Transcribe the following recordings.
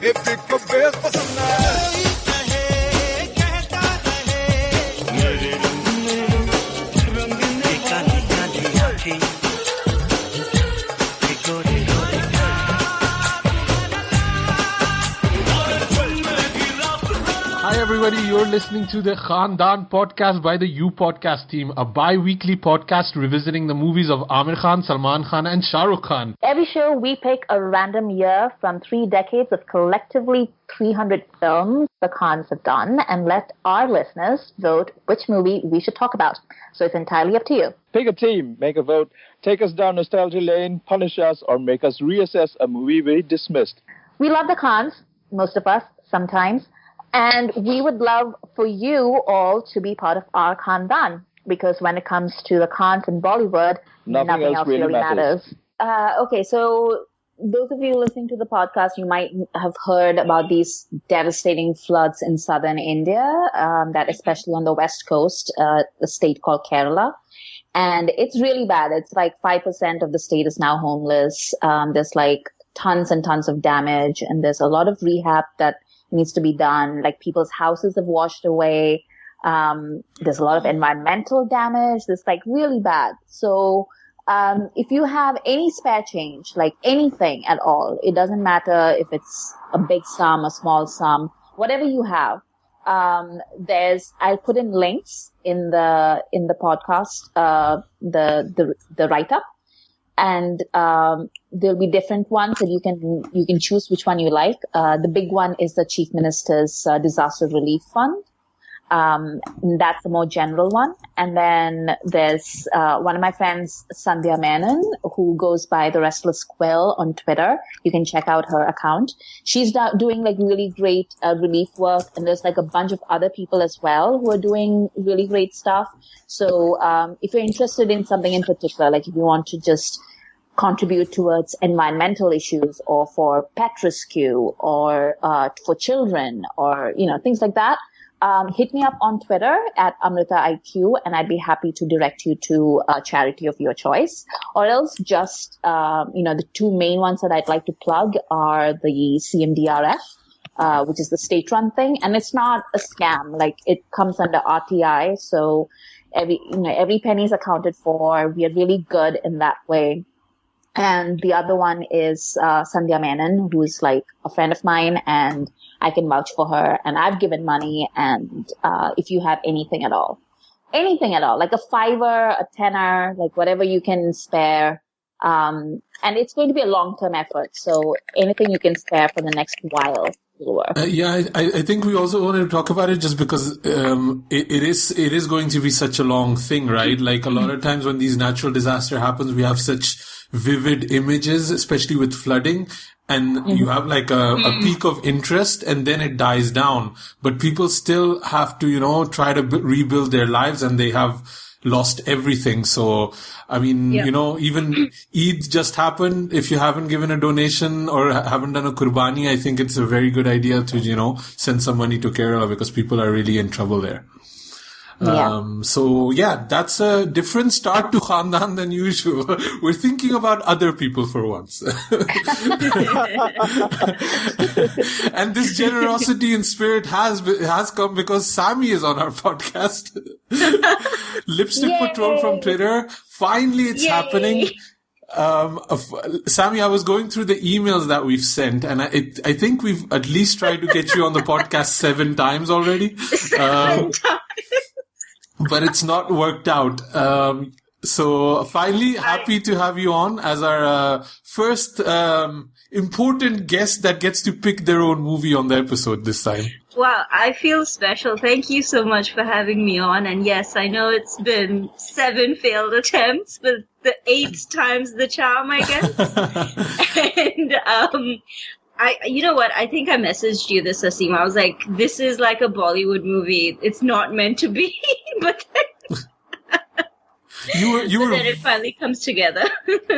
Hi everybody, you're listening to the Khandaan podcast by the You Podcast team, a bi-weekly podcast revisiting the movies of Amir Khan, Salman Khan and Shah Rukh Khan. Every show we pick a random year from 3 decades of collectively 300 films the Khans have done and let our listeners vote which movie we should talk about. So it's entirely up to you. Pick a team, make a vote, take us down nostalgia lane, punish us, or make us reassess a movie we dismissed. We love the Khans, most of us, sometimes. And we would love for you all to be part of our Khandaan, because when it comes to the Khans in Bollywood, nothing else really matters. Okay, so those of you listening to the podcast, you might have heard about these devastating floods in southern India, that especially on the west coast, the state called Kerala. And it's really bad. It's like 5% of the state is now homeless. There's like tons and tons of damage, and there's a lot of rehab that needs to be done. Like people's houses have washed away. There's a lot of environmental damage. It's like really bad. So, if you have any spare change, like anything at all, it doesn't matter if it's a big sum, a small sum, whatever you have. I'll put in links in the podcast, the write-up. And there'll be different ones, and you can choose which one you like. The big one is the Chief Minister's Disaster Relief Fund. That's the more general one. And then there's one of my friends, Sandhya Menon, who goes by the Restless Quill on Twitter. You can check out her account. She's doing like really great relief work, and there's like a bunch of other people as well who are doing really great stuff. So if you're interested in something in particular, like if you want to just contribute towards environmental issues or for pet rescue or for children or, things like that, hit me up on Twitter at AmritaIQ, and I'd be happy to direct you to a charity of your choice. Or else just, the two main ones that I'd like to plug are the CMDRF, which is the state-run thing. And it's not a scam. Like, it comes under RTI. So every penny is accounted for. We are really good in that way. And the other one is Sandhya Menon, who's like a friend of mine, and I can vouch for her. And I've given money, and if you have anything at all, like a $5, a $10, like whatever you can spare. And it's going to be a long-term effort, so anything you can spare for the next while will work. I think we also wanted to talk about it just because it is going to be such a long thing, right? Like a lot of times when these natural disaster happens, we have such vivid images, especially with flooding, and you have like a peak of interest and then it dies down. But people still have to, try to rebuild their lives, and they have lost everything. So, I mean, even Eid just happened. If you haven't given a donation or haven't done a Qurbani, I think it's a very good idea to, send some money to Kerala, because people are really in trouble there. So that's a different start to Khandaan than usual. We're thinking about other people for once. And this generosity in spirit has come because Sammy is on our podcast. Lipstick Patrol from Twitter. Finally, it's happening. Sammy, I was going through the emails that we've sent, and I think we've at least tried to get you on the podcast 7 times already. But it's not worked out. So finally, happy to have you on as our first important guest that gets to pick their own movie on the episode this time. Wow, I feel special. Thank you so much for having me on. And yes, I know it's been 7 failed attempts, but the 8th time's the charm, I guess. And you know what? I think I messaged you this, Asim. I was like, this is like a Bollywood movie. It's not meant to be, but then it finally comes together.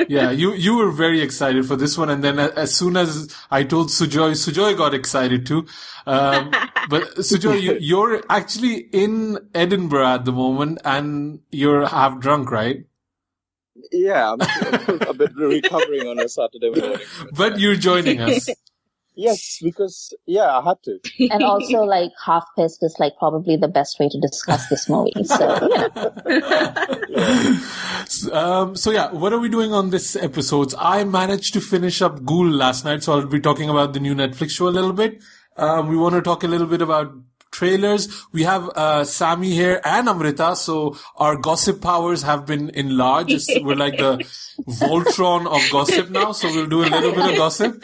Yeah, you were very excited for this one, and then as soon as I told Sujoy got excited too. But Sujoy, you're actually in Edinburgh at the moment, and you're half drunk, right? Yeah, I'm a bit recovering on a Saturday morning. But you're joining us. Yes, because I had to. And also, like, half pissed is like probably the best way to discuss this movie. So, what are we doing on this episode? I managed to finish up Ghoul last night, so I'll be talking about the new Netflix show a little bit. We want to talk a little bit about trailers. We have Sammy here and Amrita, so our gossip powers have been enlarged. We're like the Voltron of gossip now, so we'll do a little bit of gossip.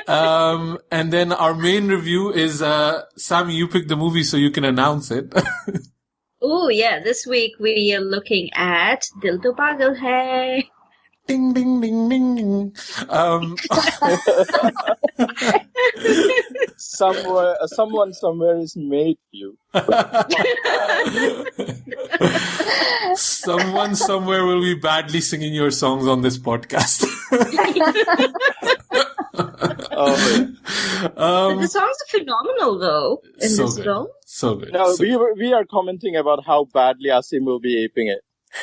And then our main review is Sammy, you pick the movie so you can announce it. Oh yeah, this week we are looking at Dil To Pagal Hai. Ding, ding, ding, ding, ding. Someone somewhere is made you. Someone somewhere will be badly singing your songs on this podcast. The songs are phenomenal, though, in so this good. film. So good. No, we are commenting about how badly Asim will be aping it.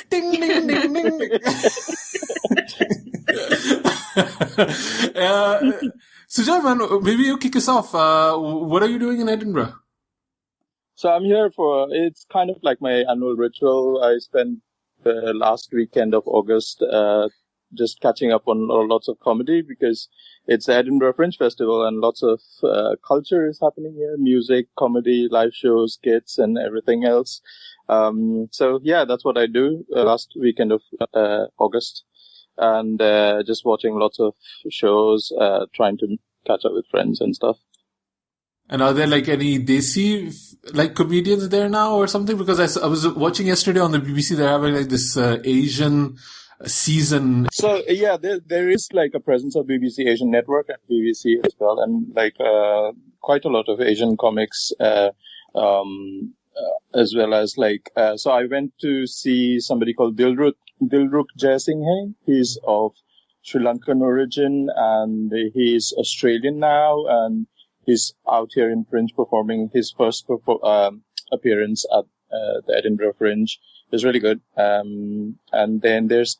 Ding, ding, ding, ding, ding. Sujay, man, maybe you kick us off. What are you doing in Edinburgh? So I'm here it's kind of like my annual ritual. I spent the last weekend of August just catching up on lots of comedy because it's the Edinburgh Fringe Festival and lots of culture is happening here. Music, comedy, live shows, skits and everything else. That's what I do last weekend of August. And just watching lots of shows, trying to catch up with friends and stuff. And are there like any Desi like comedians there now or something? Because I was watching yesterday on the BBC, they're having like this Asian season. So there is like a presence of BBC Asian Network and BBC as well, and like quite a lot of Asian comics, as well as like so I went to see somebody called Dilruk Jaisinghe. He's of Sri Lankan origin and he's Australian now, and he's out here in Fringe performing his first appearance at the Edinburgh Fringe. It's really good. And then there's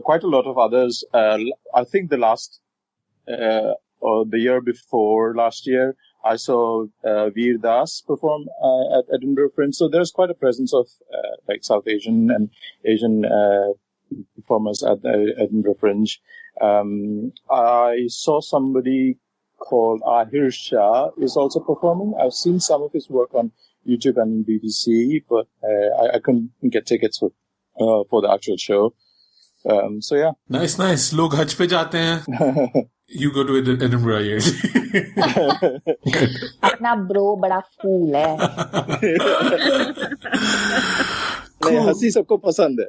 quite a lot of others. I think the last or the year before last year, I saw Veer Das perform at Edinburgh Fringe. So there's quite a presence of like South Asian and Asian performers at the Edinburgh Fringe. I saw somebody called Ahir Shah is also performing. I've seen some of his work on YouTube and BBC, but I couldn't get tickets for the actual show. Nice. Log Hajj pe jate hain. You go to Edinburgh here. अपना bro बड़ा fool है. नहीं, हंसी सबको पसंद है.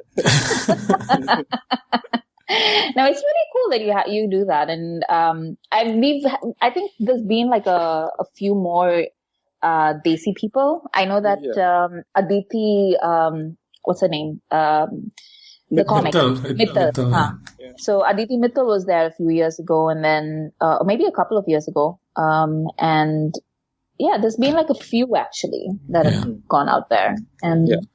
No, it's really cool that you do that, and I think there's been like a few more Desi people. I know that Aditi, what's her name? The comic Mittal. So Aditi Mittal was there a few years ago, and then maybe a couple of years ago, and there's been like a few actually that have gone out there, and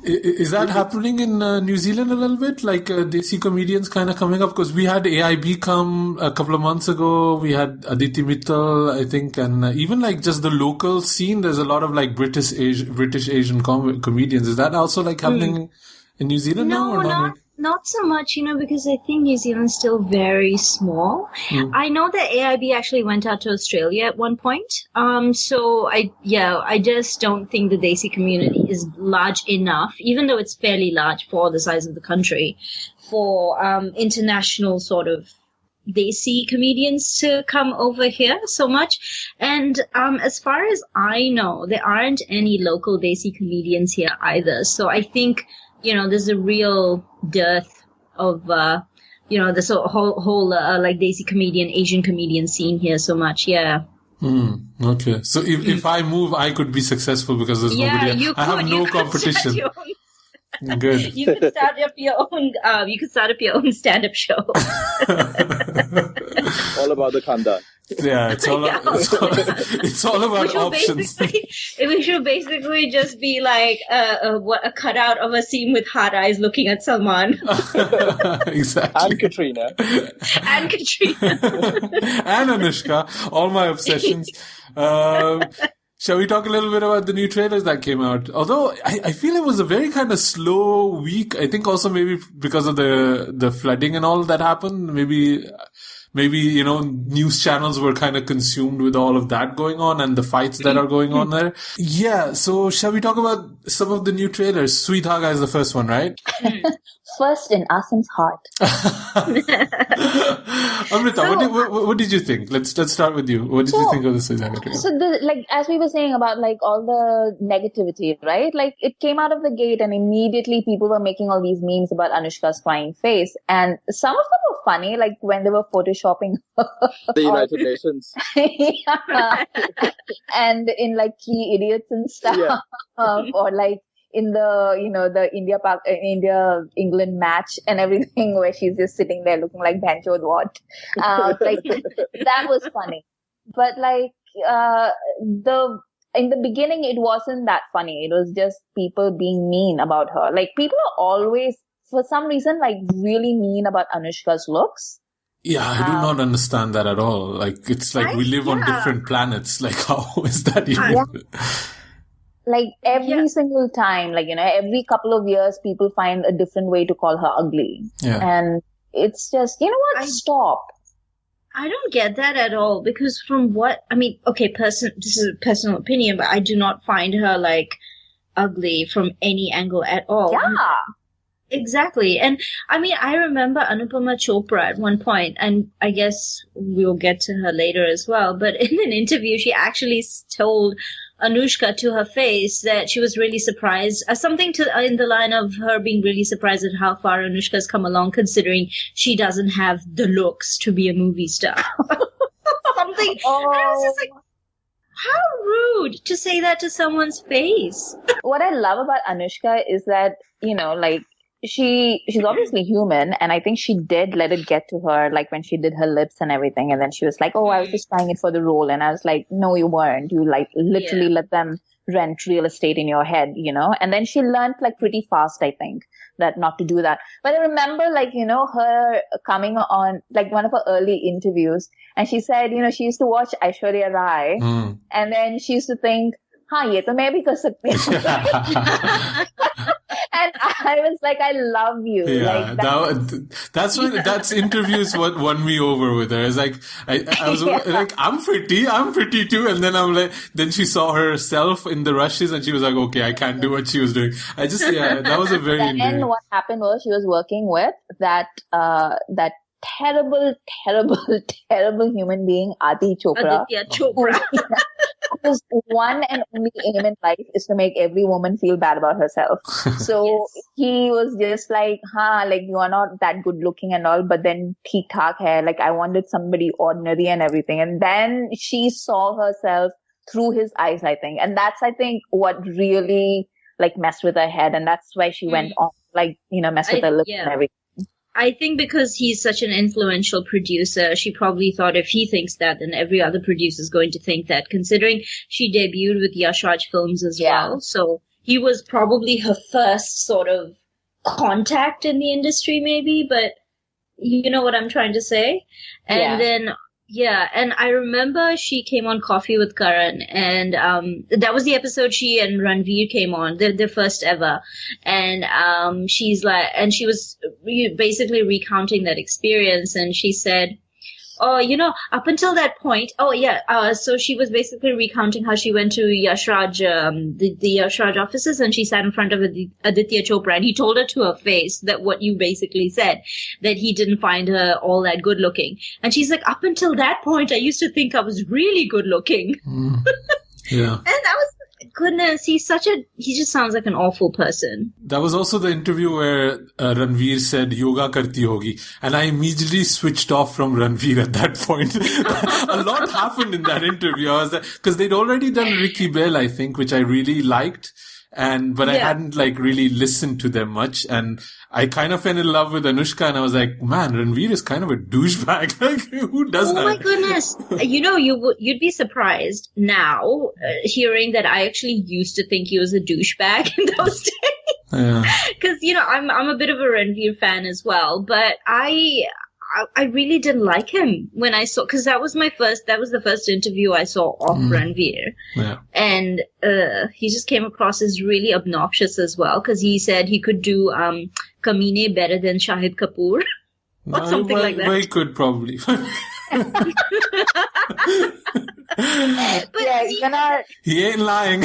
Is that happening in New Zealand a little bit? Like Desi comedians kind of coming up? Because we had AIB come a couple of months ago. We had Aditi Mittal, I think. And even like just the local scene, there's a lot of like British Asian comedians. Is that also like happening in New Zealand now? Or not so much, because I think New Zealand's still very small. I know that AIB actually went out to Australia at one point. So I just don't think the Desi community is large enough, even though it's fairly large for the size of the country, for international sort of Desi comedians to come over here so much. And as far as I know, there aren't any local Desi comedians here either. So I think there's a real dearth of, this whole like Desi comedian, Asian comedian scene here so much. Yeah. Okay. So if I move, I could be successful because there's nobody. I have no competition. Good. You could start up your own. You could start up your own stand-up show. All about the Khandaan. Yeah, it's all about options. We should basically just be like a cutout of Asim with hard eyes looking at Salman. Exactly. And Katrina. And Katrina. And Anushka. All my obsessions. Shall we talk a little bit about the new trailers that came out? Although I feel it was a very kind of slow week. I think also maybe because of the flooding and all that happened. Maybe, news channels were kind of consumed with all of that going on and the fights that are going on there. Yeah. So shall we talk about some of the new trailers? Sui Dhaaga is the first one, right? First in Asim's heart. Amrita, what did you think? Let's start with you. What did you think of the Sui Dhaaga trailer? So as we were saying about like all the negativity, right? Like it came out of the gate and immediately people were making all these memes about Anushka's crying face. And some of them were funny, like when they were photoshopping the United Nations. Yeah. And in like Three Idiots and stuff. Yeah. Or like in the India-England match and everything where she's just sitting there looking like Banjo what. Like that was funny. But like, in the beginning it wasn't that funny. It was just people being mean about her. Like people are always, for some reason, like really mean about Anushka's looks. Yeah, I do not understand that at all. Like, it's like we live on different planets. Like, how is that even? Yeah. Like every single time, like, every couple of years, people find a different way to call her ugly. Yeah. And it's just, stop. I don't get that at all because this is a personal opinion, but I do not find her like ugly from any angle at all. Yeah. Exactly. And I remember Anupama Chopra at one point, and I guess we'll get to her later as well, but in an interview, she actually told Anushka to her face that she was really surprised, something in the line of her being really surprised at how far Anushka's come along, considering she doesn't have the looks to be a movie star. Something. Oh. And I was just like, how rude to say that to someone's face. What I love about Anushka is that, she's obviously human, and I think she did let it get to her, like when she did her lips and everything, and then she was like, oh, I was just trying it for the role, and I was like, no, you weren't. You like literally let them rent real estate in your head, and then she learned like pretty fast, I think, that not to do that. But I remember like, her coming on like one of her early interviews, and she said, she used to watch Aishwarya Rai, and then she used to think, ye to main bhi kar sakti hu. And I was like, I love you. Yeah, like, that's interviews what won me over with her. It's like, I was like, I'm pretty too. And then I'm like, then she saw herself in the rushes and she was like, okay, I can't do what she was doing. That was a very And then what happened was she was working with that terrible human being, Adi Chopra. Aditya Chopra. Whose one and only aim in life is to make every woman feel bad about herself. So he was just like, like you are not that good looking and all, but then theek thak hai. Like I wanted somebody ordinary and everything. And then she saw herself through his eyes, I think. And that's, I think, what really like messed with her head. And that's why she went on, like, mess with her lips and everything. I think because he's such an influential producer, she probably thought if he thinks that, then every other producer is going to think that, considering she debuted with Yash Raj Films as well. So he was probably her first sort of contact in the industry, maybe, but you know what I'm trying to say? And then, and I remember she came on Coffee with Karan, and that was the episode she and Ranveer came on, their first ever. And she was basically recounting that experience, and she said, up until that point, so she was basically recounting how she went to Yash Raj, the Yash Raj offices, and she sat in front of Aditya Chopra, and he told her to her face that what you basically said, that he didn't find her all that good looking. And she's like, up until that point, I used to think I was really good looking. Yeah. And that was, goodness, he just sounds like an awful person. That was also the interview where Ranveer said, yoga karti hogi. And I immediately switched off from Ranveer at that point. A lot happened in that interview. I was because they'd already done Ricky Bell, I think, which I really liked. but I hadn't like really listened to them much, and I kind of fell in love with Anushka, and I was like, man, Ranveer is kind of a douchebag. Like, who does that? Oh my goodness! You'd be surprised now hearing that I actually used to think he was a douchebag in those days. Yeah. Because I'm a bit of a Ranveer fan as well, but I really didn't like him when I saw, because that was the first interview I saw of Ranveer. Yeah. And he just came across as really obnoxious as well, because he said he could do Kamine better than Shahid Kapoor. Or something like that. He could probably. But yeah, he ain't lying.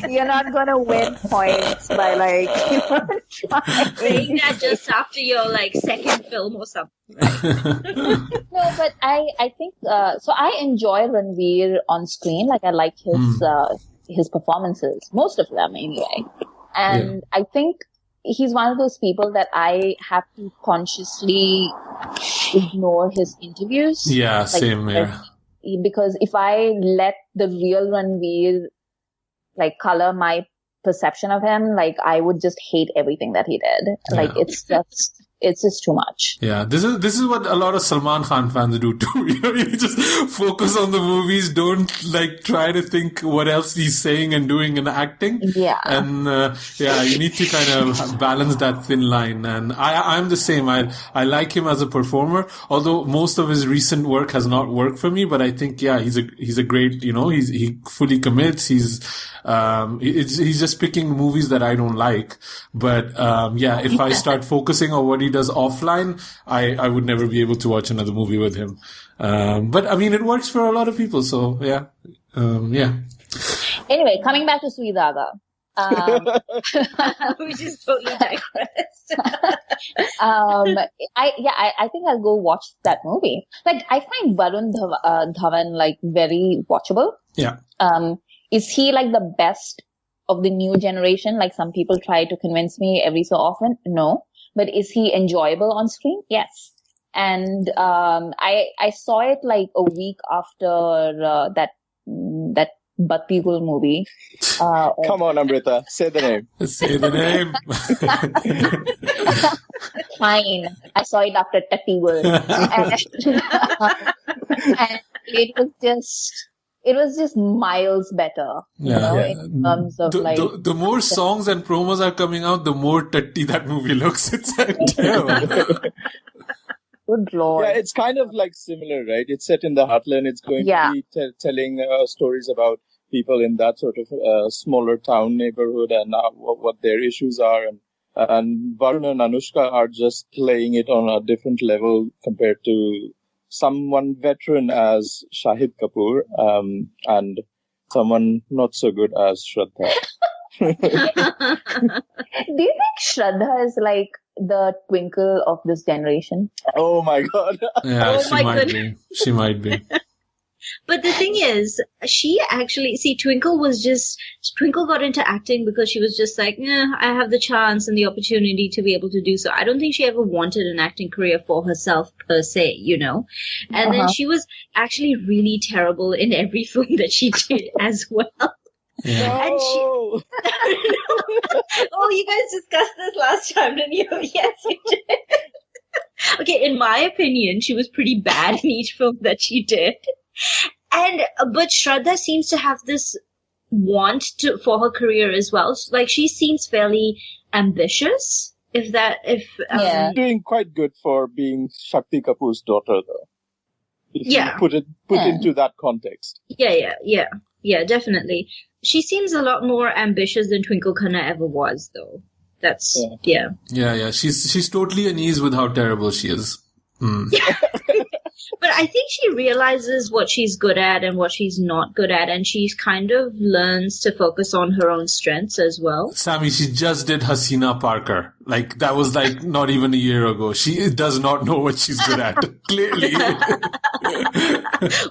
You're not gonna win points by saying that just after your second film or something. No, but I think so. I enjoy Ranveer on screen. Like, I like his performances, most of them anyway. And I think he's one of those people that I have to consciously ignore his interviews. Yeah, same here. Because if I let the real Ranveer color my perception of him, I would just hate everything that he did. It's just too much. Yeah, this is what a lot of Salman Khan fans do too. You just focus on the movies, don't try to think what else he's saying and doing and acting. Yeah. And you need to kind of balance that thin line. And I'm the same. I like him as a performer, although most of his recent work has not worked for me. But I think he's a great. He fully commits. He's just picking movies that I don't like. But if I start focusing on what he does offline, I would never be able to watch another movie with him. But I mean, it works for a lot of people. So yeah. Anyway, coming back to Sui Dhaaga. We just totally digressed. I think I'll go watch that movie. I find Varun Dhawan very watchable. Yeah. Is he the best of the new generation? Some people try to convince me every so often. No. But is he enjoyable on screen? Yes. And I saw it a week after that Batti Gul movie. Come on, Amrita, say the name. Say the name. Fine. I saw it after Tatti Gul. And it was just miles better, in terms of the more songs and promos are coming out, the more tutty that movie looks. It's terrible. Good Lord. Yeah, it's kind of similar, right? It's set in the heartland. It's going to be telling stories about people in that sort of smaller town neighborhood and what their issues are. And Varun and Anushka are just playing it on a different level compared to someone veteran as Shahid Kapoor, and someone not so good as Shraddha. Do you think Shraddha is the Twinkle of this generation? Oh my God. Yeah, she might be. But the thing is, she actually, Twinkle got into acting because she was just I have the chance and the opportunity to be able to do so. I don't think she ever wanted an acting career for herself per se, And then she was actually really terrible in every film that she did as well. Yeah. And oh, you guys discussed this last time, didn't you? Yes, you did. Okay, in my opinion, she was pretty bad in each film that she did. But Shraddha seems to have this want for her career as well. She seems fairly ambitious. Doing quite good for being Shakti Kapoor's daughter, though. If you put into that context. Yeah, definitely. She seems a lot more ambitious than Twinkle Khanna ever was, though. That's Yeah. She's totally at ease with how terrible she is. But I think she realizes what she's good at and what she's not good at, and she kind of learns to focus on her own strengths as well. Sammy, she just did Hasina Parker. That was not even a year ago. She does not know what she's good at. Clearly.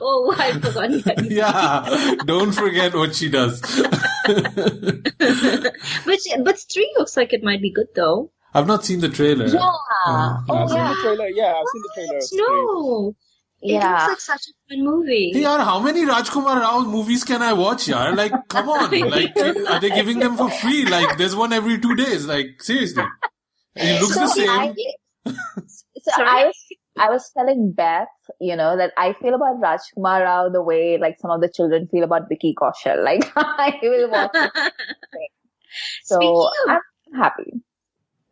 Oh, I forgot that. Yeah, don't forget what she does. But Stree looks like it might be good, though. I've not seen the trailer. Yeah. I've seen the trailer. Yeah, I've seen the trailer. No. It looks like such a fun movie. Hey, yaar, how many Rajkumar Rao movies can I watch, yaar? Like, come on. Like, are they giving them for free? Like, there's one every 2 days. Like, seriously. He looks the same. I was telling Beth, that I feel about Rajkumar Rao the way like some of the children feel about Vicky Kaushal. Like I will watch it. So I'm happy.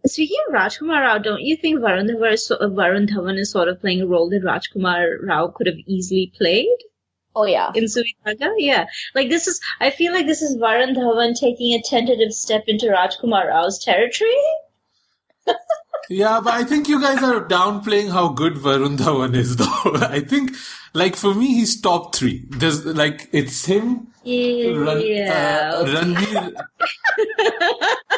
Speaking of Rajkumar Rao, don't you think Varun Dhawan is sort of playing a role that Rajkumar Rao could have easily played? Oh yeah. In Sui Dhaaga? Yeah. Like I feel like this is Varun Dhawan taking a tentative step into Rajkumar Rao's territory. Yeah, but I think you guys are downplaying how good Varun Dhawan is, though. I think, like, for me, he's top 3. There's, like, it's him. Ranveer.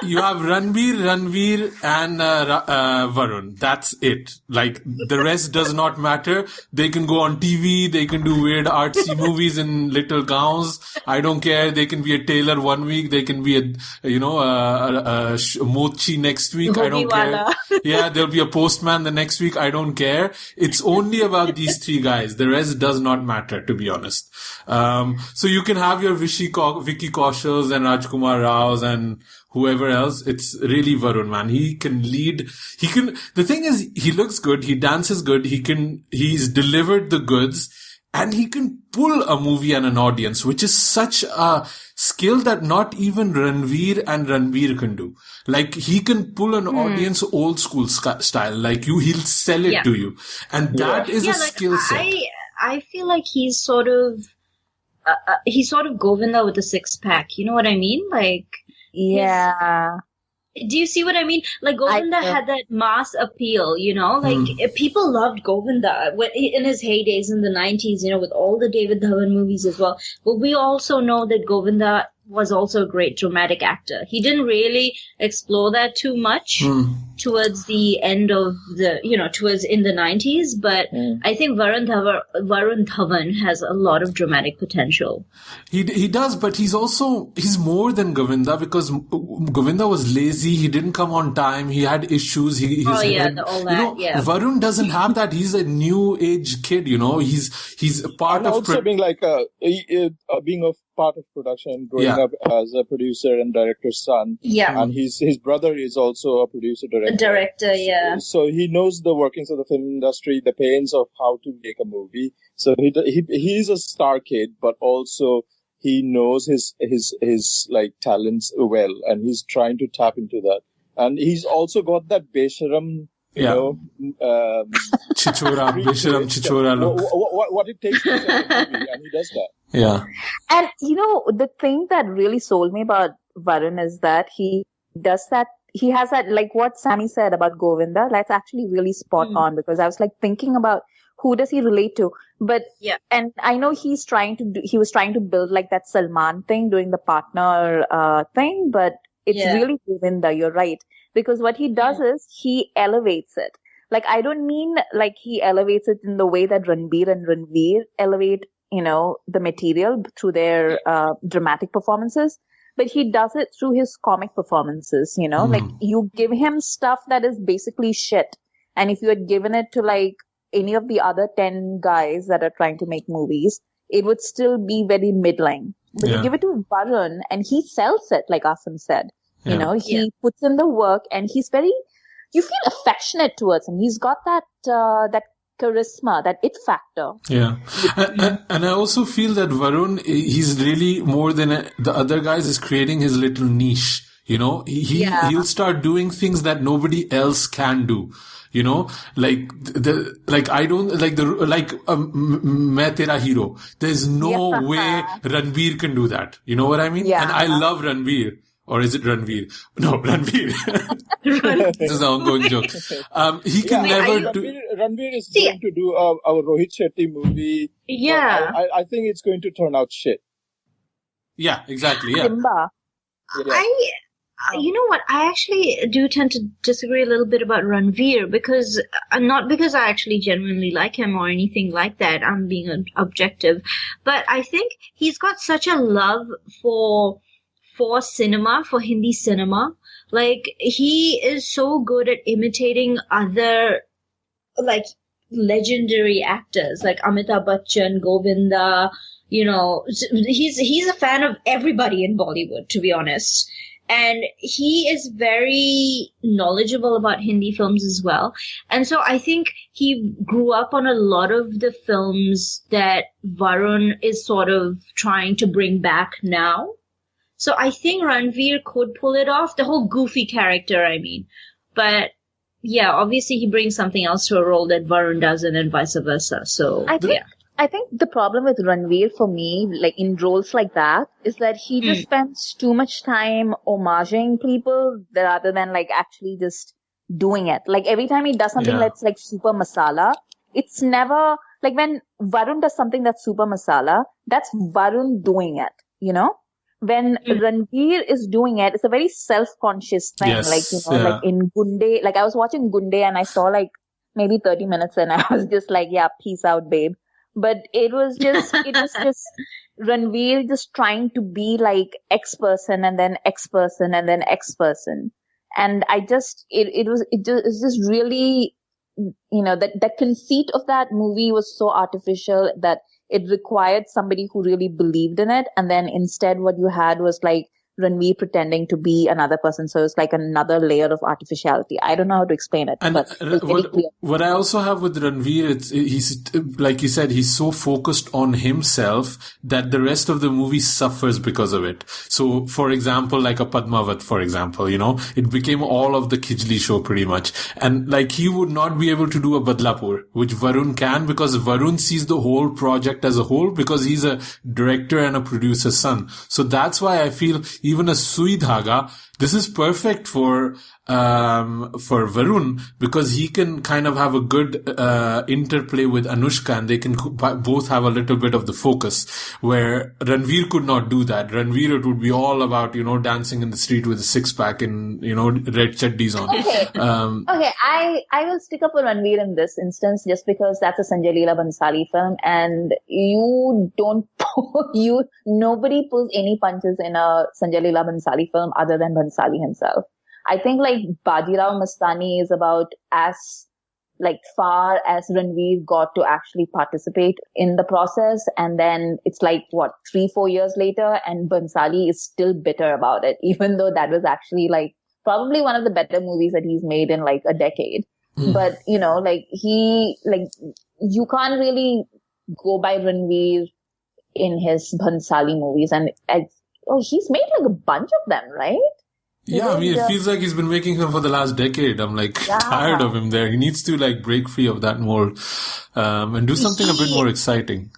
You have Ranveer, and Varun. That's it. Like, the rest does not matter. They can go on TV. They can do weird artsy movies in little gowns. I don't care. They can be a tailor one week. They can be a mochi next week. I don't care. Yeah, there'll be a postman the next week. I don't care. It's only about these 3 guys. The rest does not matter, to be honest. So you can have your Vicky Kaushals and Rajkumar Raos and whoever else. It's really Varun, man. He can lead. The thing is, he looks good. He dances good. He's delivered the goods, and he can pull a movie and an audience, which is such a skill that not even Ranveer can do. Like, he can pull an audience old school style. Like, he'll sell it to you. And that is a skill set. I feel like he's sort of Govinda with a 6-pack. You know what I mean? Like, yeah. Do you see what I mean? Like, Govinda had that mass appeal, Like, people loved Govinda in his heydays in the 90s, with all the David Dhawan movies as well. But we also know that Govinda was also a great dramatic actor. He didn't really explore that too much towards the end of towards in the 90s. But I think Varun Dhawan has a lot of dramatic potential. He does, but he's more than Govinda, because Govinda was lazy. He didn't come on time. He had issues. Varun doesn't have that. He's a new age kid. He's a part and of also being like being a part of production, growing up as a producer and director's son. Yeah. And his brother is also a producer director. So he knows the workings of the film industry, the pains of how to make a movie. So he's a star kid, but also he knows his like talents well, and he's trying to tap into that. And he's also got that Besharam, Chichora look. What it takes to sell a movie, and he does that. Yeah. And, the thing that really sold me about Varun is that he does that. He has that, like what Sammy said about Govinda, that's actually really spot on, because I was like thinking about who does he relate to? But, and I know he was trying to build like that Salman thing, doing the partner, thing, but it's really Govinda, you're right. Because what he does is he elevates it. Like, I don't mean like he elevates it in the way that Ranbir and Ranveer elevate, the material through their dramatic performances, but he does it through his comic performances, like you give him stuff that is basically shit. And if you had given it to like any of the other 10 guys that are trying to make movies, it would still be very middling. But you give it to Varun and he sells it, like Asim said. He puts in the work, and he's you feel affectionate towards him. He's got that charisma, that it factor. Yeah. And I also feel that Varun, he's really more than the other guys, is creating his little niche. He'll start doing things that nobody else can do. Main Tera Hero. There's no way Ranveer can do that. You know what I mean? Yeah. And I love Ranveer. Or is it Ranveer? No, Ranveer. This is an ongoing joke. He can never do... Ranveer is going to do our Rohit Shetty movie. Yeah. I think it's going to turn out shit. Yeah, exactly. Yeah. Simba. You know what? I actually do tend to disagree a little bit about Ranveer, because not because I actually genuinely like him or anything like that. I'm being objective, but I think he's got such a love for cinema, for Hindi cinema. Like, he is so good at imitating other, like, legendary actors like Amitabh Bachchan, Govinda. He's a fan of everybody in Bollywood, to be honest. And he is very knowledgeable about Hindi films as well. And so I think he grew up on a lot of the films that Varun is sort of trying to bring back now. So I think Ranveer could pull it off, the whole goofy character, I mean. But yeah, obviously he brings something else to a role that Varun doesn't and vice versa. So I think the problem with Ranveer for me, like in roles like that, is that he just spends too much time homaging people rather than like actually just doing it. Like every time he does something that's like super masala, it's never like when Varun does something that's super masala, that's Varun doing it, you know? When Ranveer is doing it, it's a very self-conscious thing. Yes, like in Gunde, like I was watching Gunde and I saw like maybe 30 minutes and I was just like, yeah, peace out, babe. But it was just Ranveer just trying to be like X person and then X person and then X person. And I just, it's just really, that conceit of that movie was so artificial that it required somebody who really believed in it. And then instead what you had was like Ranveer pretending to be another person. So it's like another layer of artificiality. I don't know how to explain it. And but what I also have with Ranveer, he's, like you said, he's so focused on himself that the rest of the movie suffers because of it. So, for example, like a Padmavat, for example, it became all of the Khijli show pretty much. And like he would not be able to do a Badlapur, which Varun can, because Varun sees the whole project as a whole, because he's a director and a producer's son. So that's why I feel even a Sui Dhaaga, this is perfect for Varun, because he can kind of have a good interplay with Anushka, and they can both have a little bit of the focus, where Ranveer could not do that. Ranveer, it would be all about, dancing in the street with a six-pack and, red chaddis on. Okay, I will stick up for Ranveer in this instance just because that's a Sanjay Leela Bhansali film, and nobody pulls any punches in a Sanjay Leela Bhansali film other than Bhansali himself. I think like Bajirao Mastani is about as like far as Ranveer got to actually participate in the process. And then it's like 3-4 years later and Bhansali is still bitter about it, even though that was actually like probably one of the better movies that he's made in like a decade. But you can't really go by Ranveer in his Bhansali movies. And he's made like a bunch of them, right? Yeah, I mean, it feels like he's been making them for the last decade. I'm like tired of him there. He needs to like break free of that mold, and do something a bit more exciting.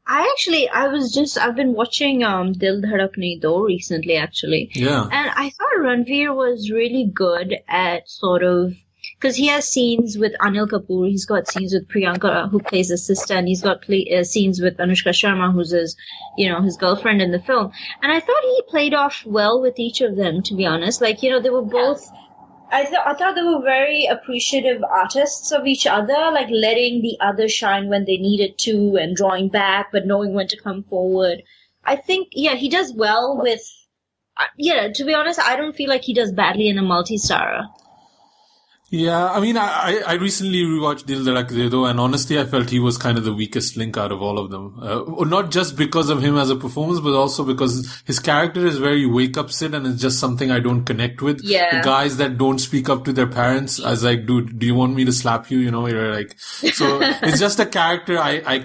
I've been watching, Dil Dhadakne Do recently, actually. Yeah. And I thought Ranveer was really good at sort of, because he has scenes with Anil Kapoor, he's got scenes with Priyanka, who plays his sister, and he's got scenes with Anushka Sharma, who's his girlfriend in the film. And I thought he played off well with each of them, to be honest. Like, they were both, I thought they were very appreciative artists of each other, like letting the other shine when they needed to and drawing back, but knowing when to come forward. I think, he does well with, to be honest, I don't feel like he does badly in a multi-starrer. Yeah, I mean, I recently rewatched Dil Dhadak De Do, and honestly, I felt he was kind of the weakest link out of all of them. Not just because of him as a performance, but also because his character is very wake-up Sid, and it's just something I don't connect with. Yeah. The guys that don't speak up to their parents, I was like, dude, do you want me to slap you? You're like, so it's just a character I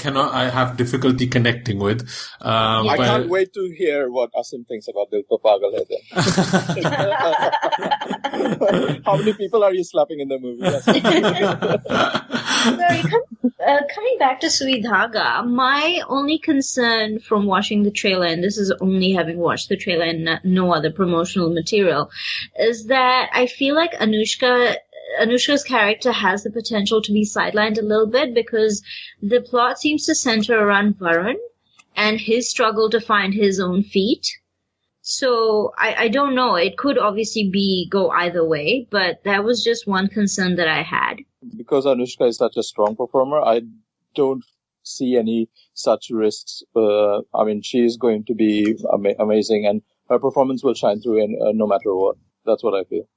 have difficulty connecting with. I can't wait to hear what Asim thinks about Dil To Pagal Hai. How many people are you slapping in the movie? Sorry, coming back to Sui Dhaaga, my only concern from watching the trailer, and this is only having watched the trailer and no other promotional material, is that I feel like Anushka's character has the potential to be sidelined a little bit, because the plot seems to center around Varun and his struggle to find his own feet. So I don't know. It could obviously go either way, but that was just one concern that I had. Because Anushka is such a strong performer, I don't see any such risks. I mean, she is going to be amazing, and her performance will shine through no matter what. That's what I feel.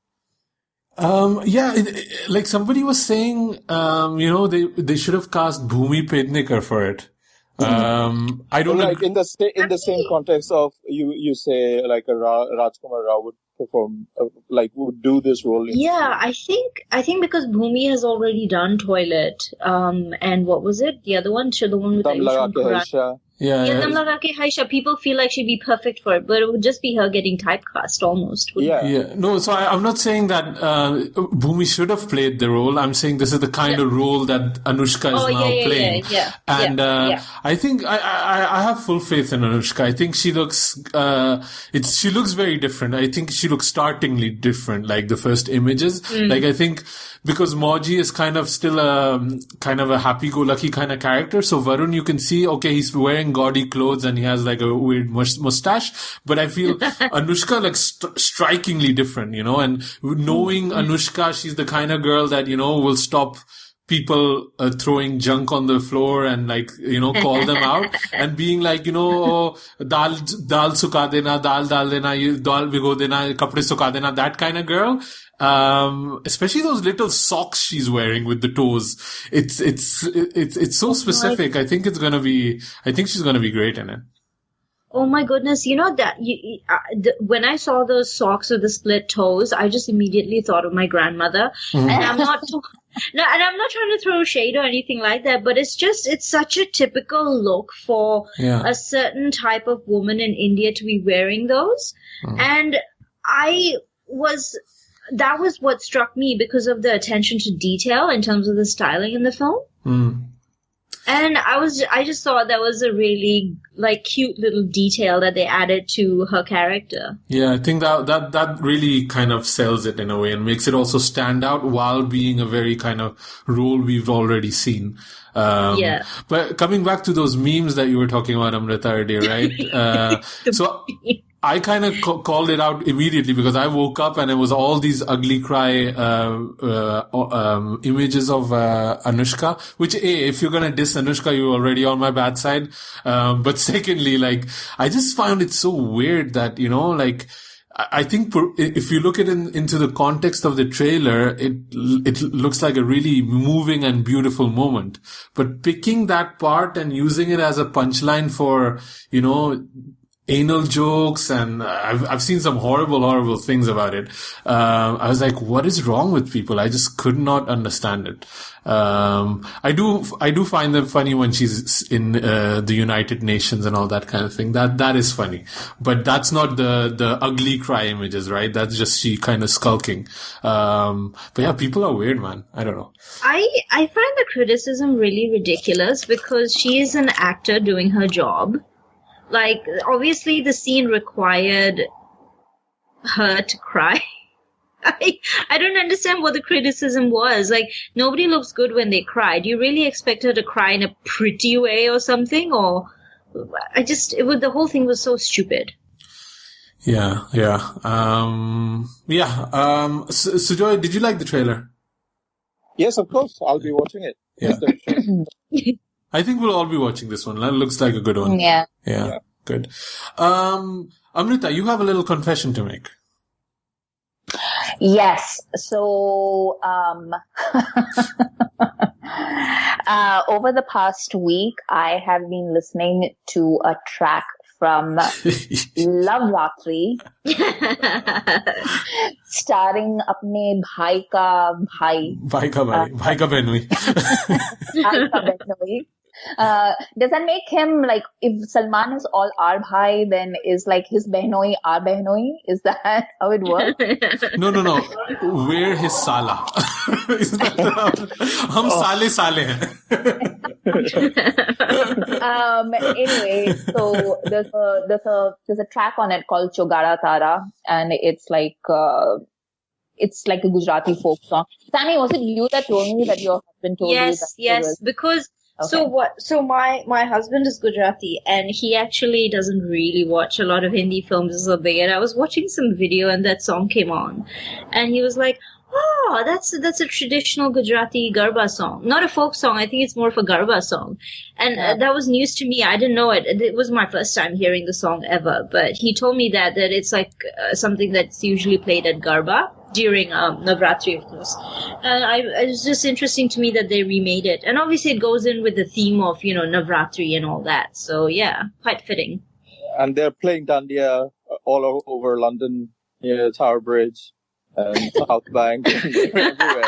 Like somebody was saying, they shoshould have cast Bhumi Pednekar for it. I don't like in the same context of you say like a Rajkumar Rao would perform would do this role. Yeah, I think because Bhumi has already done Toilet, and what was it? The other one, the one with Haisha. Dam Laga Ke Haisha. People feel like she'd be perfect for it, but it would just be her getting typecast almost. No, so I'm not saying that Bhumi should have played the role. I'm saying this is the kind of role that Anushka is now playing. I think I have full faith in Anushka. I think she looks she looks very different. I think she looks startlingly different, like the first images. Like I think because Moji is kind of still kind of a happy-go-lucky kind of character. So Varun, you can see, okay, he's wearing gaudy clothes and he has like a weird mustache. But I feel Anushka like strikingly different, and knowing Anushka, she's the kind of girl that, will stop people throwing junk on the floor and call them out and being like, dal suka dena, dal dena, dal vigo dena, kapde suka dena, that kind of girl. Especially those little socks she's wearing with the toes. It's so specific. I think she's going to be great in it. Oh my goodness. You know that when I saw those socks with the split toes, I just immediately thought of my grandmother. And I'm not trying to throw shade or anything like that, but it's such a typical look for a certain type of woman in India to be wearing those. And that was what struck me because of the attention to detail in terms of the styling in the film. And I just thought that was a really cute little detail that they added to her character. Yeah, I think that really kind of sells it in a way and makes it also stand out while being a very kind of role we've already seen. But coming back to those memes that you were talking about, Amrita, earlier, right? So I kind of called it out immediately because I woke up and it was all these ugly cry images of Anushka, which if you're gonna diss Anushka, you're already on my bad side. But secondly, I just found it so weird that, I think if you look at it into the context of the trailer, it looks like a really moving and beautiful moment. But picking that part and using it as a punchline for, anal jokes, and I've seen some horrible things about it. I was like, what is wrong with people? I just could not understand it. I do find them funny when she's in the United Nations and all that kind of thing. That is funny, but that's not the ugly cry images, right? That's just she kind of skulking. But yeah, people are weird, man. I don't know. I find the criticism really ridiculous because she is an actor doing her job. Obviously the scene required her to cry. I don't understand what the criticism was. Nobody looks good when they cry. Do you really expect her to cry in a pretty way or something? Or the whole thing was so stupid. Yeah. Sujoy, did you like the trailer? Yes, of course. I'll be watching it. Yeah. I think we'll all be watching this one. That looks like a good one. Yeah. Good. Amrita, you have a little confession to make. Yes. So, over the past week, I have been listening to a track from Love Ratri, starring अपने भाई का बहनोई. Does that make him if Salman is all our bhai, then is his behnoi our behnoi? Is that how it works? No. We're his sala. Isn't that hum sale hain. Anyway, so there's a track on it called Chogara Tara, and it's like a Gujarati folk song. Sammy, was it you that told me that your husband told you that? Yes, because okay. So my husband is Gujarati and he actually doesn't really watch a lot of Hindi films or something, and I was watching some video and that song came on and he was like, Oh, that's a traditional Gujarati Garba song. Not a folk song. I think it's more of a Garba song. And that was news to me. I didn't know it. It was my first time hearing the song ever. But he told me that it's like something that's usually played at Garba during Navratri, of course. And it was just interesting to me that they remade it. And obviously it goes in with the theme of, Navratri and all that. So yeah, quite fitting. And they're playing Dandiya all over London, near Tower Bridge. South Bank, everywhere.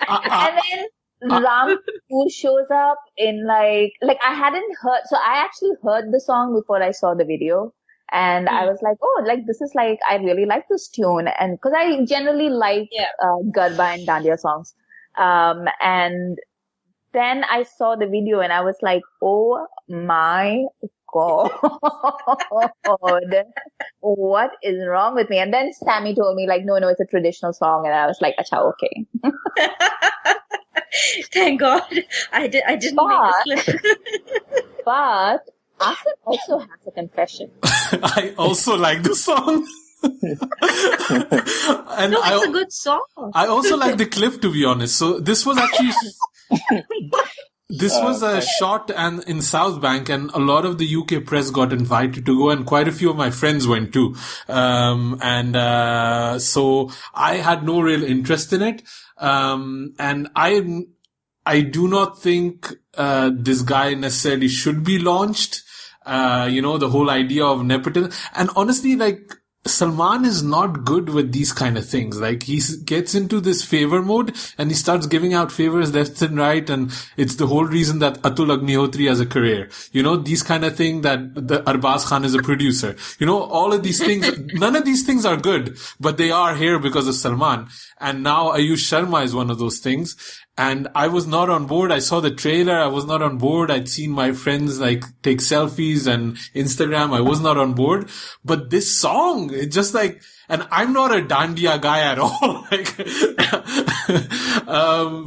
And then Ram Kapoor shows up in like I hadn't heard, so I actually heard the song before I saw the video. And I was like, oh, like this is like, I really like this tune. And cause I generally like, Garba and Dandiya songs. And then I saw the video and I was like, oh my God, what is wrong with me? And then Sammy told me like, no, it's a traditional song. And I was like, acha, okay. Thank God. I didn't make the clip. But Asim also has a confession. I also like the song. And it's a good song. I also like the clip, to be honest. So this was actually... This was a shot in South Bank, and a lot of the UK press got invited to go, and quite a few of my friends went too. So I had no real interest in it. And I do not think this guy necessarily should be launched. The whole idea of nepotism. And honestly, like, Salman is not good with these kind of things. Like, he gets into this favor mode and he starts giving out favors left and right. And it's the whole reason that Atul Agnihotri has a career. These kind of thing, that the Arbaz Khan is a producer. All of these things, none of these things are good, but they are here because of Salman. And now Ayush Sharma is one of those things. And I was not on board. I saw the trailer. I was not on board. I'd seen my friends like take selfies and Instagram. I was not on board. But this song, it's just like, and I'm not a Dandiya guy at all.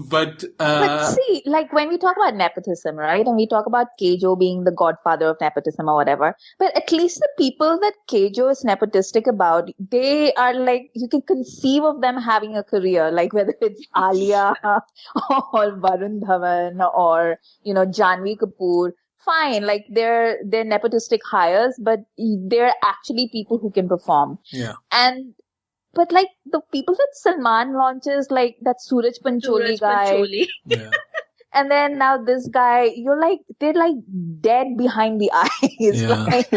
But see, like when we talk about nepotism, right? And we talk about Kejo being the godfather of nepotism or whatever. But at least the people that Kejo is nepotistic about, they are like, you can conceive of them having a career, like whether it's Alia or Varun Dhawan or, Janvi Kapoor. Fine, like they're nepotistic hires, but they're actually people who can perform. Yeah. But like the people that Salman launches, like that Suraj Pancholi guy. Yeah. And then now this guy, they're like dead behind the eyes. Yeah. Like,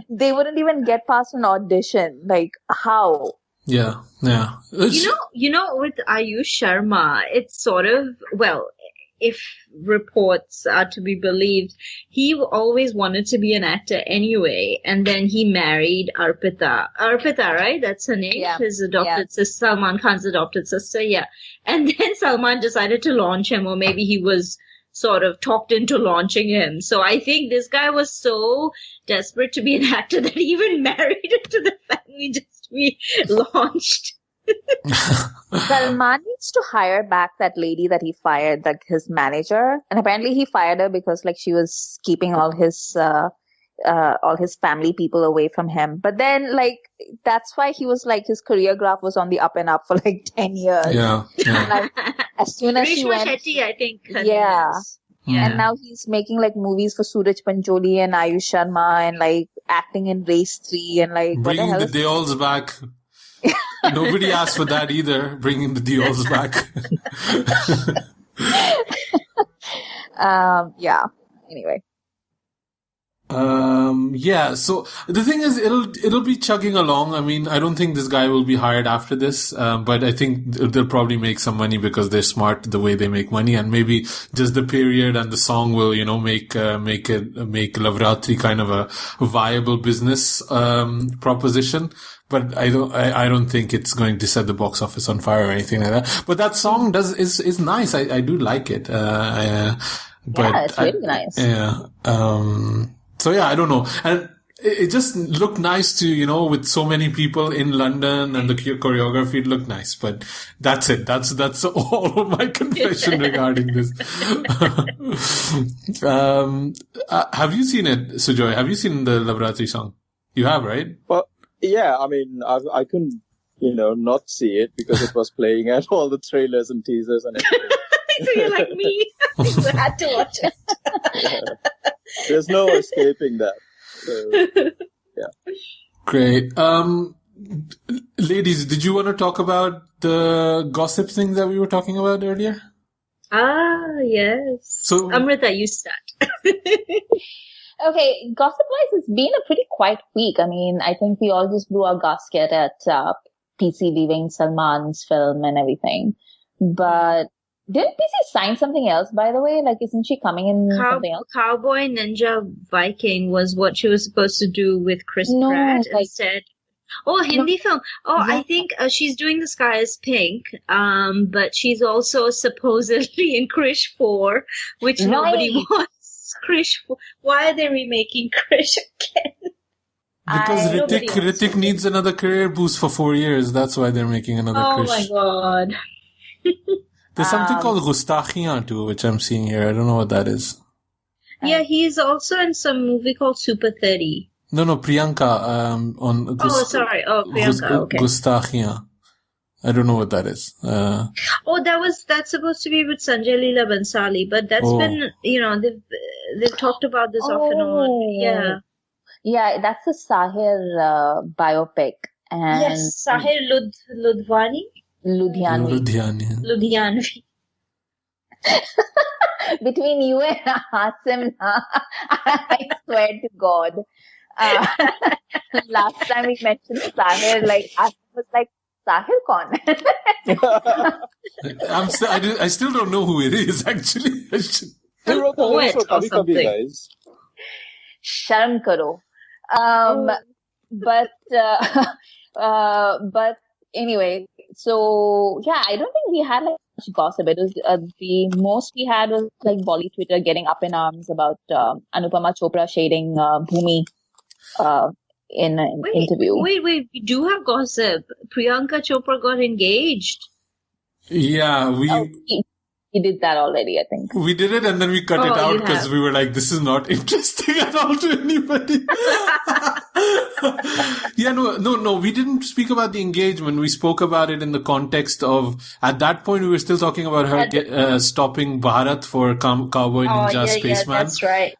they wouldn't even get past an audition. Like, how? Yeah. Yeah. With Ayush Sharma, it's sort of, if reports are to be believed, he always wanted to be an actor anyway, and then he married Arpita, right? That's her name. Yeah. His adopted sister, Salman Khan's adopted sister. Yeah. And then Salman decided to launch him, or maybe he was sort of talked into launching him. So I think this guy was so desperate to be an actor that he even married into the family just to be launched. Salman needs to hire back that lady that he fired, like his manager, and apparently he fired her because like she was keeping all his family people away from him. But then like that's why he was like his career graph was on the up and up for like 10 years. Yeah. Like, as soon as he went, Shetty, I think. Yeah. Yeah. And now he's making like movies for Suraj Pancholi and Ayush Sharma and like acting in Race 3 and like bringing what the Deols back. Nobody asked for that either, bringing the Deols back. Yeah. Anyway. So the thing is, it'll be chugging along. I mean, I don't think this guy will be hired after this, but I think they'll probably make some money because they're smart the way they make money, and maybe just the period and the song will, make Lavratri kind of a viable business, proposition. But I don't think it's going to set the box office on fire or anything like that. But that song is nice. I do like it. But it's really nice. Yeah. So yeah, I don't know. And it just looked nice to, with so many people in London and the choreography, it looked nice. But that's it. That's all of my confession regarding this. Have you seen it, Sujoy? Have you seen the Lavratri song? You have, right? Well, yeah, I mean, I couldn't not see it because it was playing at all the trailers and teasers and everything. So you're like me. You had to watch it. Yeah. There's no escaping that. So, yeah. Great. Ladies, did you want to talk about the gossip thing that we were talking about earlier? Ah, yes. So, Amrita, you start. Okay, gossip-wise, it's been a pretty quiet week. I mean, I think we all just blew our gasket at PC leaving Salman's film and everything. But didn't PC sign something else, by the way? Like, isn't she coming in something else? Cowboy Ninja Viking was what she was supposed to do with Chris Pratt instead. Oh, Hindi film. Oh, yeah. I think she's doing The Sky is Pink, but she's also supposedly in Krish 4, which nobody wants. Krish 4. Why are they remaking Krish again? Because Hrithik needs another career boost for 4 years. That's why they're making another Krish. Oh my god. There's something called Gustachiyan too, which I'm seeing here. I don't know what that is. Yeah, he's also in some movie called Super 30. No, Priyanka. Priyanka. Okay. Gustachiyan. I don't know what that is. That's supposed to be with Sanjay Leela Bhansali, but that's been, they've talked about this off and on. Yeah. Yeah, that's the Sahir biopic. And yes, Sahir Ludhiani. Between you and Asim, I swear to God. Last time we mentioned Sahir, Asim was like, Sahir Khan? I still don't know who it is, actually. He wrote the lyrics for Kabhi Kabhi, guys. Sharam karo. But anyway, so yeah, I don't think we had much gossip. It was the most we had was Bolly Twitter getting up in arms about Anupama Chopra shading Bhumi in an interview. Wait, we do have gossip. Priyanka Chopra got engaged. Yeah, he did that already, I think. We did it and then we cut it out because we were like, this is not interesting at all to anybody. Yeah, no, we didn't speak about the engagement. We spoke about it in the context of, at that point, we were still talking about her stopping Bharat for Cowboy Ninja Spaceman. Yeah, that's right,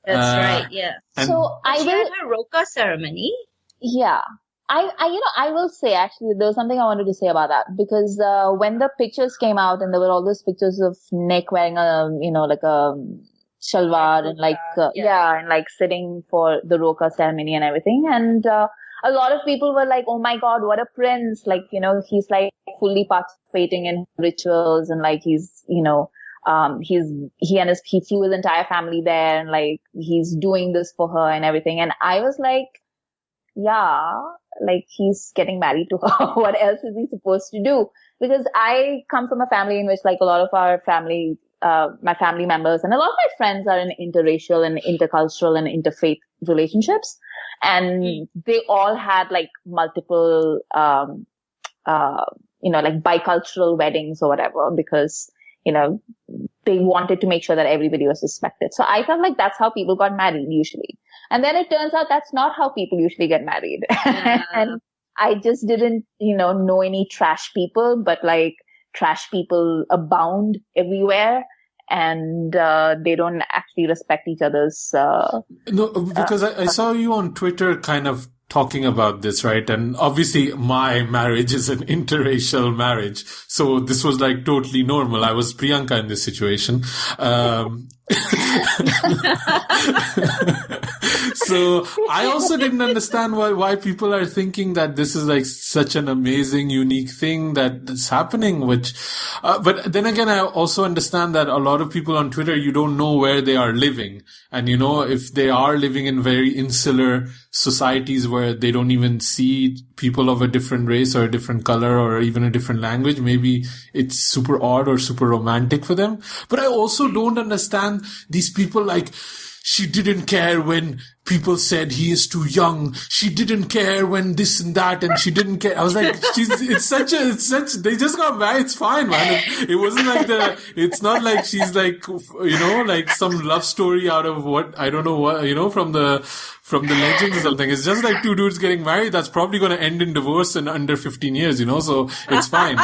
yeah. So I had her Roka ceremony. Yeah. I will say, actually, there was something I wanted to say about that, because when the pictures came out and there were all those pictures of Nick wearing a shalwar and sitting for the Roka ceremony and everything, and a lot of people were like, oh my god, what a prince, he's fully participating in rituals, and he flew his entire family there, and he's doing this for her and everything. And I was like, yeah, he's getting married to her. What else is he supposed to do? Because I come from a family in which a lot of our family, my family members and a lot of my friends are in interracial and intercultural and interfaith relationships. And they all had multiple, bicultural weddings or whatever, because, they wanted to make sure that everybody was respected. So I felt like that's how people got married usually. And then it turns out that's not how people usually get married. Yeah. And I just didn't, know any trash people, but trash people abound everywhere. And they don't actually respect each other's... No, because I saw you on Twitter kind of talking about this, right? And obviously my marriage is an interracial marriage. So this was totally normal. I was Priyanka in this situation. So I also didn't understand why people are thinking that this is such an amazing, unique thing that's happening, but then again, I also understand that a lot of people on Twitter, you don't know where they are living. And if they are living in very insular societies where they don't even see people of a different race or a different color or even a different language, maybe it's super odd or super romantic for them. But I also don't understand these people she didn't care when people said he is too young. She didn't care when this and that, and she didn't care. I was like, they just got married. It's fine, man. It wasn't like it's not like she's like, like some love story out of I don't know what, from the legends or something. It's just like two dudes getting married. That's probably going to end in divorce in under 15 years, so it's fine.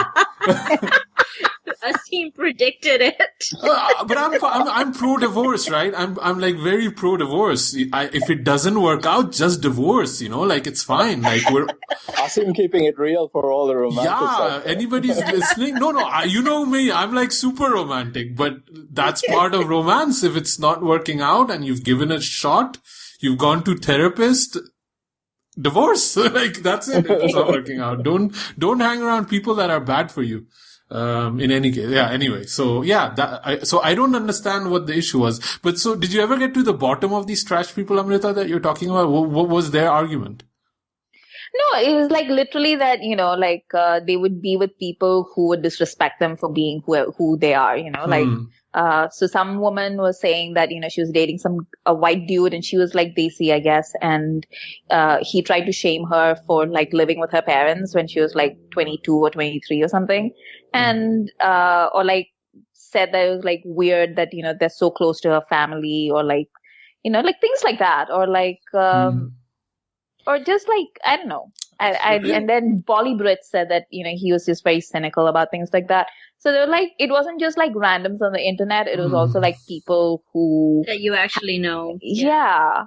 Asim predicted it. But I'm pro-divorce, right? I'm like very pro-divorce. If it doesn't work out, just divorce, like it's fine. Like Asim keeping it real for all the romantic stuff. Anybody's listening. No, you know me. I'm like super romantic, but that's part of romance. If it's not working out and you've given it a shot, you've gone to therapist, divorce. Like that's it. If it's not working out, don't hang around people that are bad for you. In any case, anyway, so I don't understand what the issue was. But so did you ever get to the bottom of these trash people, Amrita, that you're talking about? What was their argument? No, it was like literally that, they would be with people who would disrespect them for being who they are, so some woman was saying that, she was dating a white dude and she was like Desi, I guess. And, he tried to shame her for like living with her parents when she was like 22 or 23 or something. And, or like said that it was like weird that, they're so close to her family or like, like things like that. Or like, or just like, I don't know. And then Bolly Brit said that, he was just very cynical about things like that. So they were like, it wasn't just like randoms on the internet. It was also like people who... that you actually know. Yeah.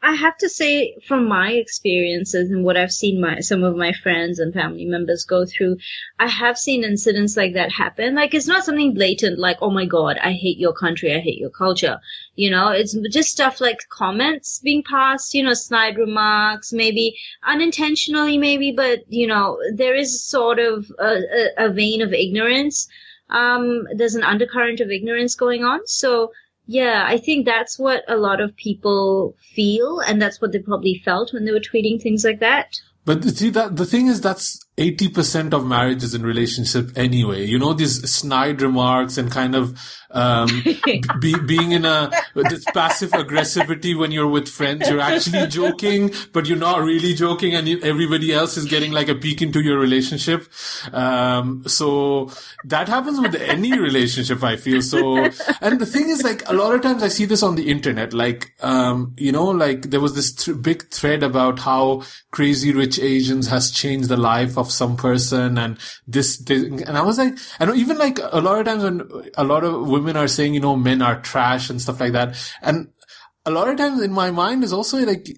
I have to say, from my experiences and what I've seen some of my friends and family members go through, I have seen incidents like that happen. Like, it's not something blatant, like, oh my God, I hate your country, I hate your culture. It's just stuff like comments being passed, snide remarks, maybe unintentionally, maybe, but, there is sort of a vein of ignorance. There's an undercurrent of ignorance going on. So, yeah, I think that's what a lot of people feel, and that's what they probably felt when they were tweeting things like that. But see, the thing is, that's 80% of marriages and relationship anyway. These snide remarks and kind of being in this passive aggressivity when you're with friends. You're actually joking, but you're not really joking, and everybody else is getting like a peek into your relationship. So that happens with any relationship, I feel. So, and the thing is, like, a lot of times I see this on the internet, like, like there was this big thread about how Crazy Rich Asians has changed the life of some person, and and I was like, I know, even like a lot of times when a lot of women are saying, men are trash and stuff like that, and a lot of times in my mind is also like,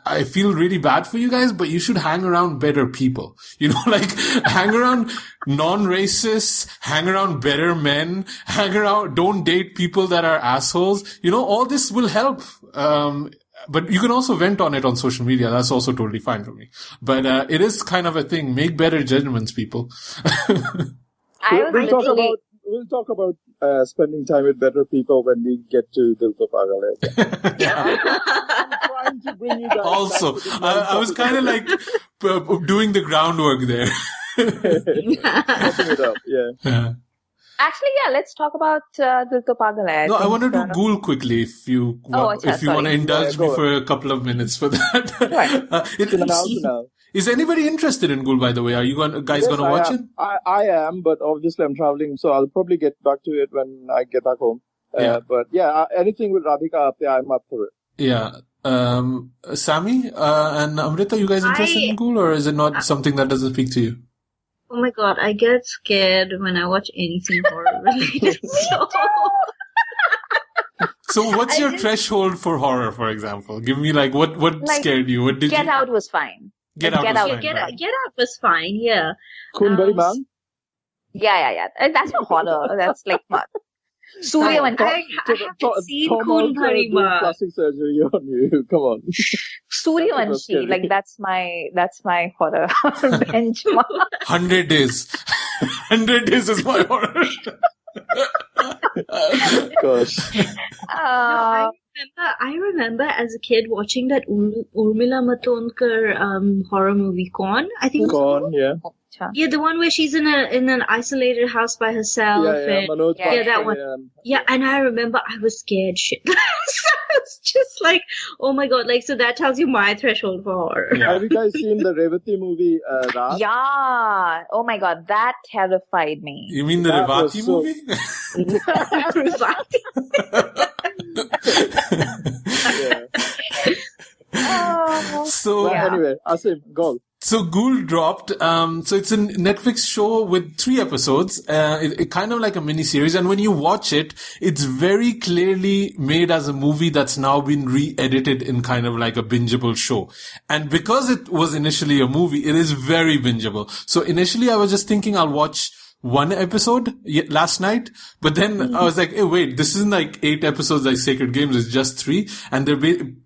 I feel really bad for you guys, but you should hang around better people. Like hang around non-racists, hang around better men, don't date people that are assholes. All this will help. But you can also vent on it on social media. That's also totally fine for me. But it is kind of a thing. Make better judgments, people. We'll talk about spending time with better people when we get to Dil To Pagal. I'm trying to bring you guys also, I was kind of like doing the groundwork there. Setting it up, yeah. Actually, let's talk about Dil To Pagal. No, I want to do Ghoul quickly if you want to indulge me for a couple of minutes for that. Is anybody interested in Ghoul, by the way? Are you guys going to watch it? I am, but obviously I'm traveling, so I'll probably get back to it when I get back home. But anything with Radhika Apte, I'm up for it. Yeah. Sammy and Amrita, you guys interested in Ghoul, or is it not something that doesn't speak to you? Oh my God, I get scared when I watch anything horror related. So what's your threshold for horror, for example? Give me like what scared you? What did Get Out was fine. Get Out was fine, yeah. Khun Bhari Maang? Yeah. That's not horror. That's like what? Suryavanshi. I haven't seen Khun Bhari Maang. Plastic surgery on you. Come on. Suryavanshi, like that's my horror benchmark. 100 days. 100 days is my horror. Gosh. I remember as a kid watching that Urmila Matondkar horror movie, Con. I think Con, yeah. Yeah, the one where she's in an isolated house by herself. That one. Yeah, and I remember I was scared shit. So I was just like, oh my god, like, so that tells you my threshold for horror. Yeah. Have you guys seen the Revati movie, Raat? Yeah. Oh my god, that terrified me. You mean the Revati movie? So anyway, Asim, Ghoul. So Ghoul dropped. So it's a Netflix show with 3 episodes. It kind of like a mini series, and when you watch it, it's very clearly made as a movie that's now been re-edited in kind of like a bingeable show. And because it was initially a movie, it is very bingeable. So initially, I was just thinking I'll watch 1 episode last night, but then I was like, hey, wait, this isn't like 8 episodes like Sacred Games, it's just 3, and they're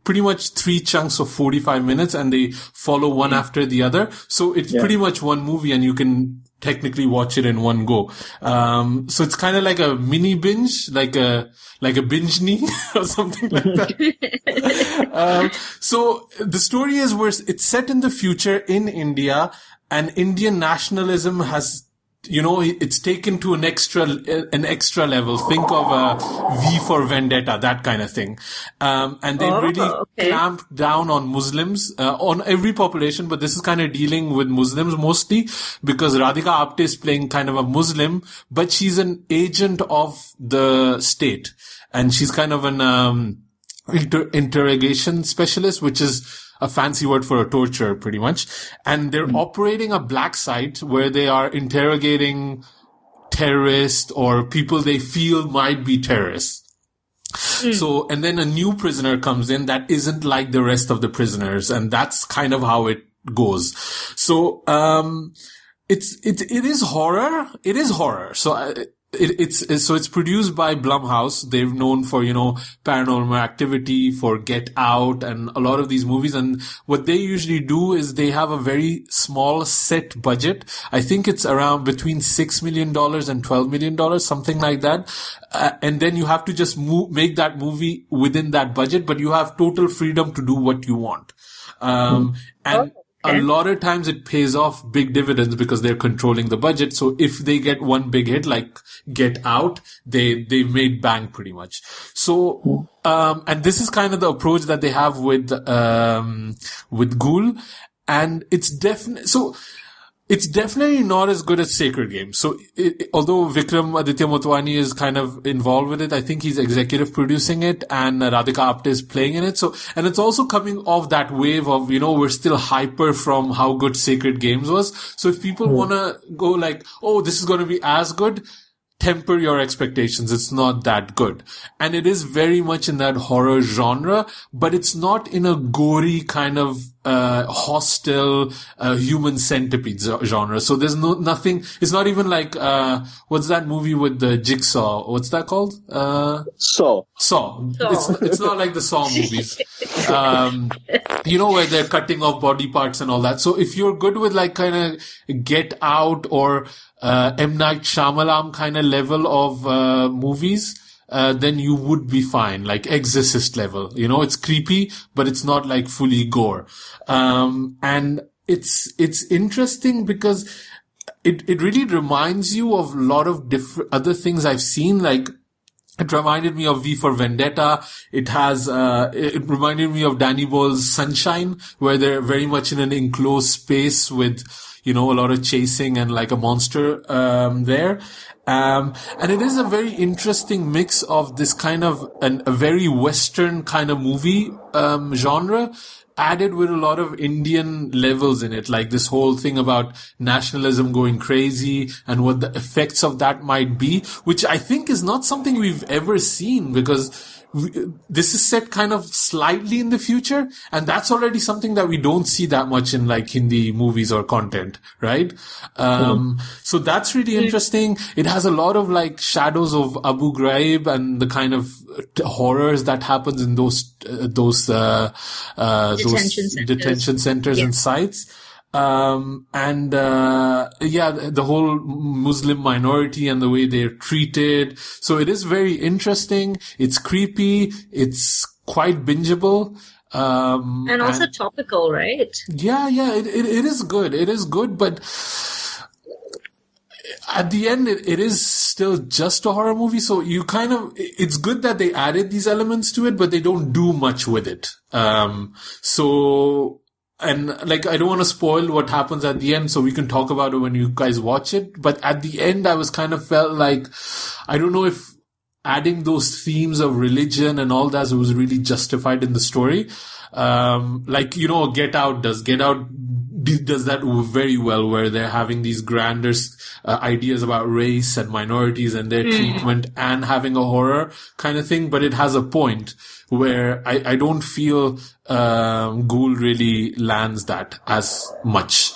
pretty much 3 chunks of 45 minutes, and they follow one after the other. So it's pretty much one movie, and you can technically watch it in one go. So it's kind of like a mini binge, like a binge-knee or something like that. So the story is it's set in the future in India, and Indian nationalism has, it's taken to an extra level. Think of V for Vendetta, that kind of thing. And they really clamped down on Muslims, on every population, but this is kind of dealing with Muslims mostly, because Radhika Apte is playing kind of a Muslim, but she's an agent of the state. And she's kind of an, interrogation specialist, which is a fancy word for a torture, pretty much. And they're operating a black site where they are interrogating terrorists or people they feel might be terrorists. So, and then a new prisoner comes in that isn't like the rest of the prisoners. And that's kind of how it goes. So, it is horror. It is horror. So, it's produced by Blumhouse. They're known for, Paranormal Activity, for Get Out, and a lot of these movies. And what they usually do is they have a very small set budget. I think it's around between $6 million and $12 million, something like that. And then you have to just make that movie within that budget, but you have total freedom to do what you want. And a lot of times it pays off big dividends because they're controlling the budget. So if they get one big hit, like Get Out, they've made bank pretty much. So, and this is kind of the approach that they have with Ghoul. And it's definitely not as good as Sacred Games. So, although Vikram Aditya Motwani is kind of involved with it, I think he's executive producing it, and Radhika Apte is playing in it. So, and it's also coming off that wave of, we're still hyper from how good Sacred Games was. So if people want to go like, oh, this is going to be as good, temper your expectations. It's not that good. And it is very much in that horror genre, but it's not in a gory kind of, hostile, human centipede genre. So there's nothing, it's not even like, what's that movie with the Jigsaw? What's that called? Saw. It's not like the Saw movies. Where they're cutting off body parts and all that. So if you're good with like kind of Get Out or, M. Night Shyamalan kind of level of, movies, then you would be fine, like Exorcist level. It's creepy, but it's not like fully gore. And it's interesting because it really reminds you of a lot of different other things I've seen, like, it reminded me of V for Vendetta. It reminded me of Danny Boyle's Sunshine, where they're very much in an enclosed space with, a lot of chasing and like a monster, there. And it is a very interesting mix of this kind of a very Western kind of movie, genre, added with a lot of Indian levels in it, like this whole thing about nationalism going crazy and what the effects of that might be, which I think is not something we've ever seen, because this is set kind of slightly in the future, and that's already something that we don't see that much in like Hindi movies or content, right? So that's really interesting. It has a lot of like shadows of Abu Ghraib and the kind of horrors that happens in those detention centers and sites. The whole Muslim minority and the way they're treated. So it is very interesting. It's creepy. It's quite bingeable. And also topical, right? Yeah, it is good. It is good, but at the end, it is still just a horror movie. So you it's good that they added these elements to it, but they don't do much with it. And like, I don't want to spoil what happens at the end, so we can talk about it when you guys watch it. But at the end, I was kind of felt like, I don't know if adding those themes of religion and all that was really justified in the story. Like, Get Out does. Get Out does that very well, where they're having these grander ideas about race and minorities and their treatment, and having a horror kind of thing. But it has a point where I don't feel Ghoul really lands that as much.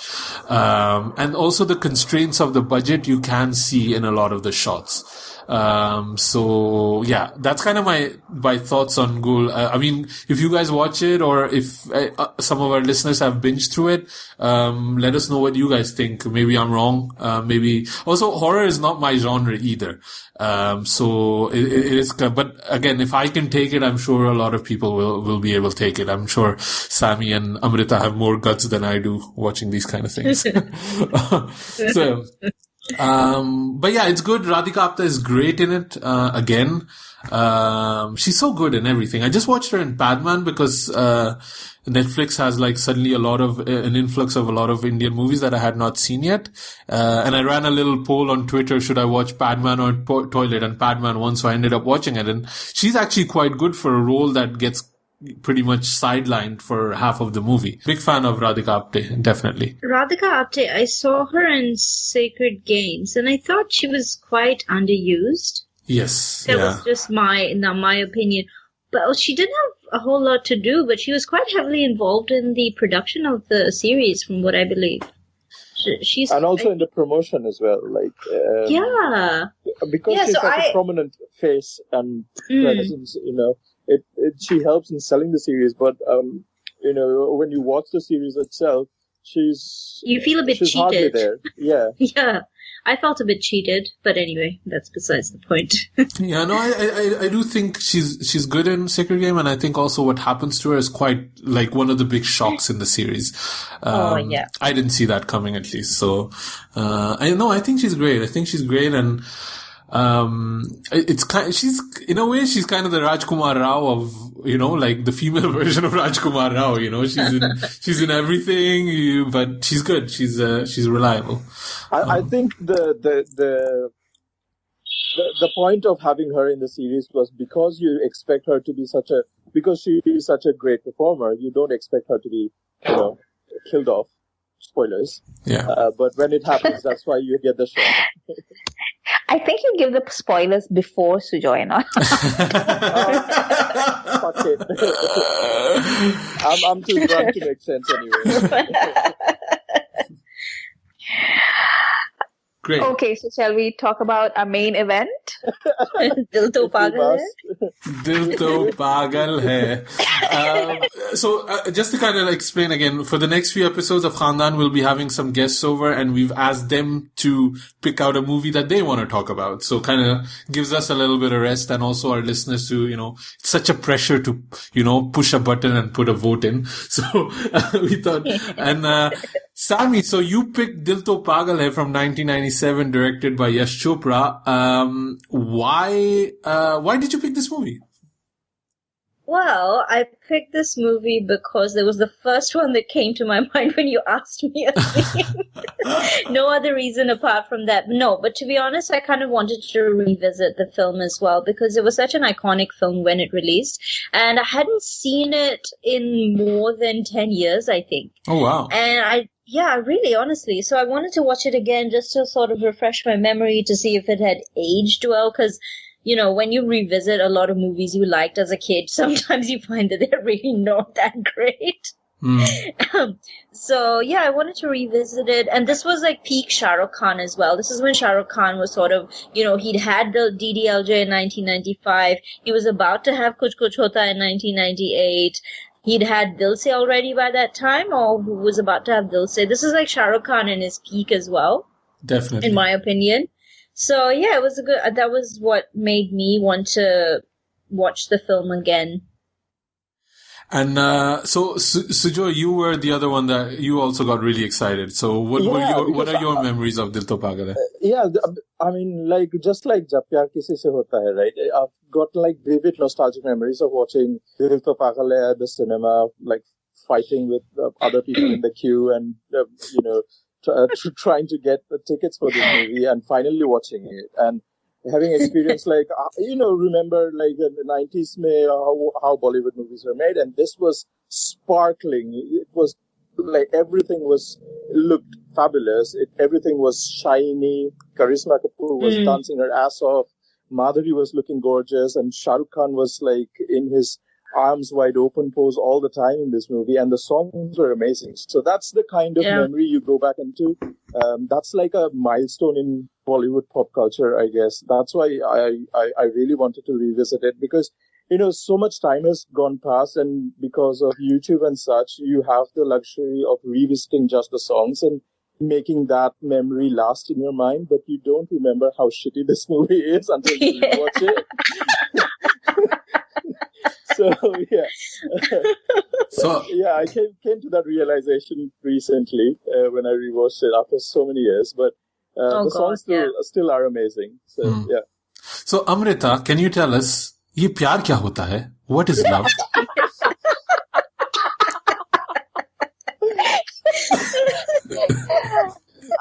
And also the constraints of the budget you can see in a lot of the shots. So yeah, that's kind of my thoughts on Ghoul. I mean, if you guys watch it, or if some of our listeners have binged through it, let us know what you guys think. Maybe I'm wrong. Maybe also horror is not my genre either. So it is, but again, if I can take it, I'm sure a lot of people will be able to take it. I'm sure Sammy and Amrita have more guts than I do watching these kind of things. So, but yeah, it's good. Radhika Apte is great in it, again. She's so good in everything. I just watched her in Padman because, Netflix has like suddenly an influx of a lot of Indian movies that I had not seen yet. And I ran a little poll on Twitter, should I watch Padman or Toilet? And Padman won, so I ended up watching it. And she's actually quite good for a role that gets pretty much sidelined for half of the movie. Big fan of Radhika Apte, definitely. Radhika Apte, I saw her in Sacred Games, and I thought she was quite underused. Yes, that was just my opinion. But she didn't have a whole lot to do, but she was quite heavily involved in the production of the series, from what I believe. She's and also in the promotion as well, like because she's such a prominent face and presence, she helps in selling the series. But when you watch the series itself, you feel a bit cheated. Hardly there. Yeah. Yeah. I felt a bit cheated, but anyway, that's besides the point. Yeah, no, I do think she's good in Sacred Game, and I think also what happens to her is quite like one of the big shocks in the series. Yeah. I didn't see that coming, at least. So, I think she's great. And, she's, in a way, she's kind of the Rajkumar Rao of, like the female version of Rajkumar Rao, she's in everything, but she's good. She's reliable. I think the point of having her in the series was because you expect her to be because she is such a great performer, you don't expect her to be, killed off. Spoilers. Yeah. But when it happens, that's why you get the shock. I think you give the spoilers before Sujoy, no? Fuck it. I'm too drunk to make sense anyway. Great. Okay, so shall we talk about our main event? Dil to Pagal hai. Dil to Pagal hai. So just to kind of explain again, for the next few episodes of Khandaan, we'll be having some guests over, and we've asked them to pick out a movie that they want to talk about. So kind of gives us a little bit of rest, and also our listeners to, it's such a pressure to, push a button and put a vote in. So we thought, and Sammy, so you picked Dil to Pagal hai from 1997, directed by Yash Chopra. Why did you pick this movie? Well, I picked this movie because it was the first one that came to my mind when you asked me. No other reason apart from that. No, but to be honest, I kind of wanted to revisit the film as well because it was such an iconic film when it released. And I hadn't seen it in more than 10 years, I think. Oh, wow. And really, honestly. So I wanted to watch it again just to sort of refresh my memory to see if it had aged well, because when you revisit a lot of movies you liked as a kid, sometimes you find that they're really not that great. So, I wanted to revisit it. And this was like peak Shah Rukh Khan as well. This is when Shah Rukh Khan was sort of, he'd had the DDLJ in 1995. He was about to have Kuch Kuch Hota in 1998. He'd had Dil Se already by that time, or who was about to have Dil Se. This is like Shah Rukh Khan in his peak as well. Definitely. In my opinion. So, it was that was what made me want to watch the film again. And so, Sujo, you were the other one that you also got really excited. So, what are your memories of Dil To Pagal Hai? Yeah, I mean, like, just like Jab Pyar Kisi Se Hota Hai, right? I've got like vivid nostalgic memories of watching Dil To Pagal Hai at the cinema, like fighting with other people in the queue and, trying to get the tickets for this movie and finally watching it. And having experienced like, remember like in the 90s how Bollywood movies were made, and this was sparkling. It was like everything looked fabulous. Everything was shiny. Karisma Kapoor was dancing her ass off. Madhuri was looking gorgeous, and Shah Rukh Khan was like in his arms wide open pose all the time in this movie, and the songs were amazing. So that's the kind of memory you go back into. That's like a milestone in Bollywood pop culture, I guess. That's why I really wanted to revisit it, because so much time has gone past, and because of YouTube and such, you have the luxury of revisiting just the songs and making that memory last in your mind, but you don't remember how shitty this movie is until you watch it. So, yeah. I came to that realization recently when I rewatched it after so many years, but the songs still are amazing. So, yeah. So, Amrita, can you tell us, ये प्यार क्या होता है? What is love?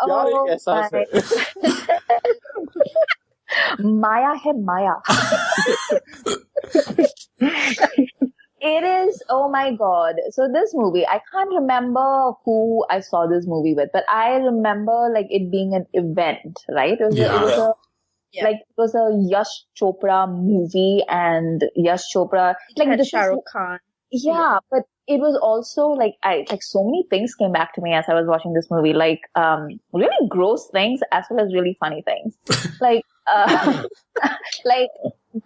प्यार एक एहसास है. माया है माया. It is, oh my God. So this movie, I can't remember who I saw this movie with, but I remember like it being an event, right? It was a Yash Chopra movie, and Yash Chopra, like the Shah Rukh Khan. Yeah, but it was also like so many things came back to me as I was watching this movie, like really gross things as well as really funny things. Like like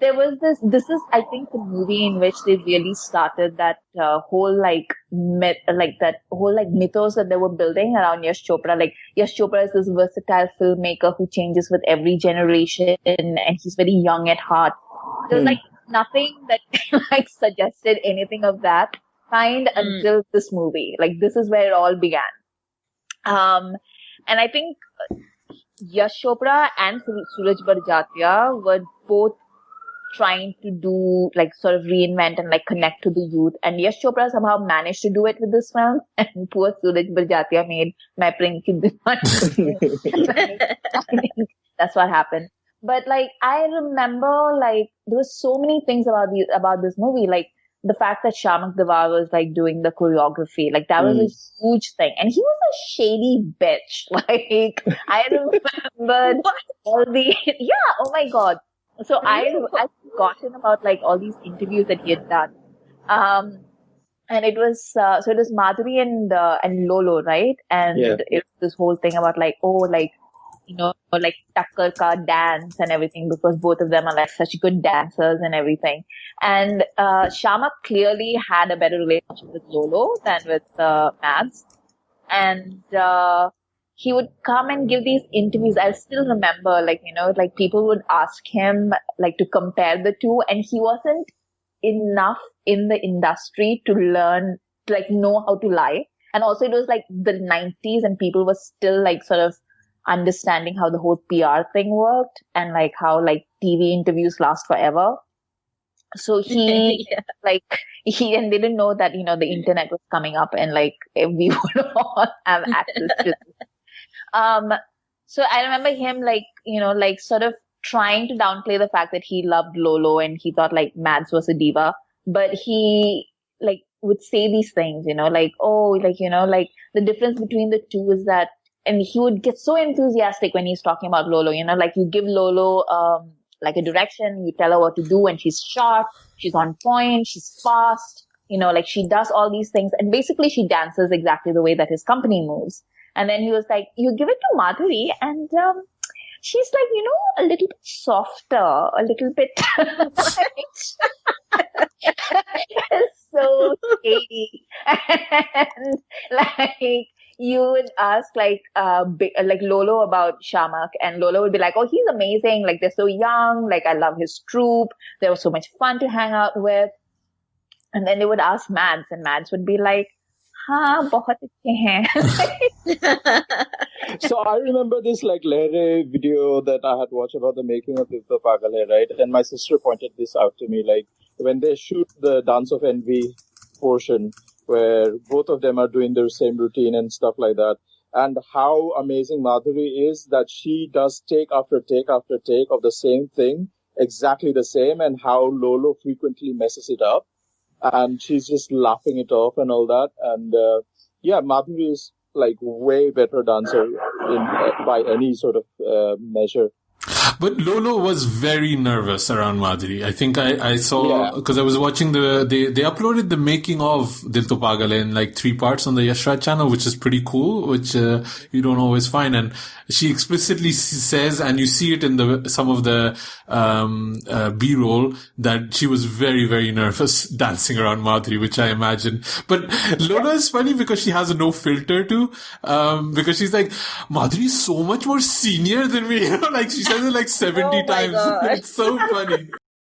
there was this is I think the movie in which they really started that whole like myth, like that whole like mythos that they were building around Yash Chopra. Like Yash Chopra is this versatile filmmaker who changes with every generation, and he's very young at heart. There's like nothing that like suggested anything of that kind until this movie. Like this is where it all began. And I think Yash Chopra and Suraj Barjatya were both trying to do like sort of reinvent and like connect to the youth, and Yash Chopra somehow managed to do it with this film, and poor Suraj Barjatya made Main Prem Ki Deewani. I think that's what happened. But like I remember like there were so many things about this movie, like the fact that Shamak Dawar was like doing the choreography, like that was a huge thing, and he was a shady bitch. Like I remembered all the oh my God. So I'd forgotten about like all these interviews that he had done. And it was, so it was Madhuri and Lolo, right? And it was this whole thing about like, like Takkar ka dance and everything, because both of them are like such good dancers and everything. And, Shamak clearly had a better relationship with Lolo than with, Mads. And, he would come and give these interviews. I still remember, like, like people would ask him, like, to compare the two, and he wasn't enough in the industry to learn, to, like, know how to lie. And also it was, like, the 90s, and people were still, like, sort of understanding how the whole PR thing worked, and, like, how, like, TV interviews last forever. So he, and they didn't know that, the internet was coming up, and, like, we would all have access to it. So I remember him like, like sort of trying to downplay the fact that he loved Lolo and he thought like Mads was a diva, but he like would say these things, like, oh, like, like the difference between the two is that, and he would get so enthusiastic when he's talking about Lolo, like you give Lolo, like a direction, you tell her what to do, and she's sharp, she's on point, she's fast, like she does all these things, and basically she dances exactly the way that his company moves. And then he was like, you give it to Madhuri, and she's like, a little bit softer, a little bit so shady. And like you would ask like Lolo about Shamak, and Lolo would be like, oh, he's amazing, like they're so young, like I love his troupe, they were so much fun to hang out with. And then they would ask Mads, and Mads would be like, "हाँ, बहुत अच्छे हैं." So I remember this like Lehre video that I had watched about the making of the Pagal hai, right? And my sister pointed this out to me, like when they shoot the Dance of Envy portion, where both of them are doing their same routine and stuff like that. And how amazing Madhuri is that she does take after take after take of the same thing, exactly the same, and how Lolo frequently messes it up. And she's just laughing it off and all that. And yeah, Madhuri is like way better dancer by any sort of measure. But Lolo was very nervous around Madhuri. I think I saw, because I was watching they uploaded the making of Dil To Pagal in like 3 parts on the Yash Raj channel, which is pretty cool, which you don't always find. And she explicitly says, and you see it in some of the B-roll, that she was very, very nervous dancing around Madhuri, which I imagine. But Lolo is funny because she has no filter too, because she's like, Madhuri is so much more senior than me. Like she says it like 70 times. It's so funny.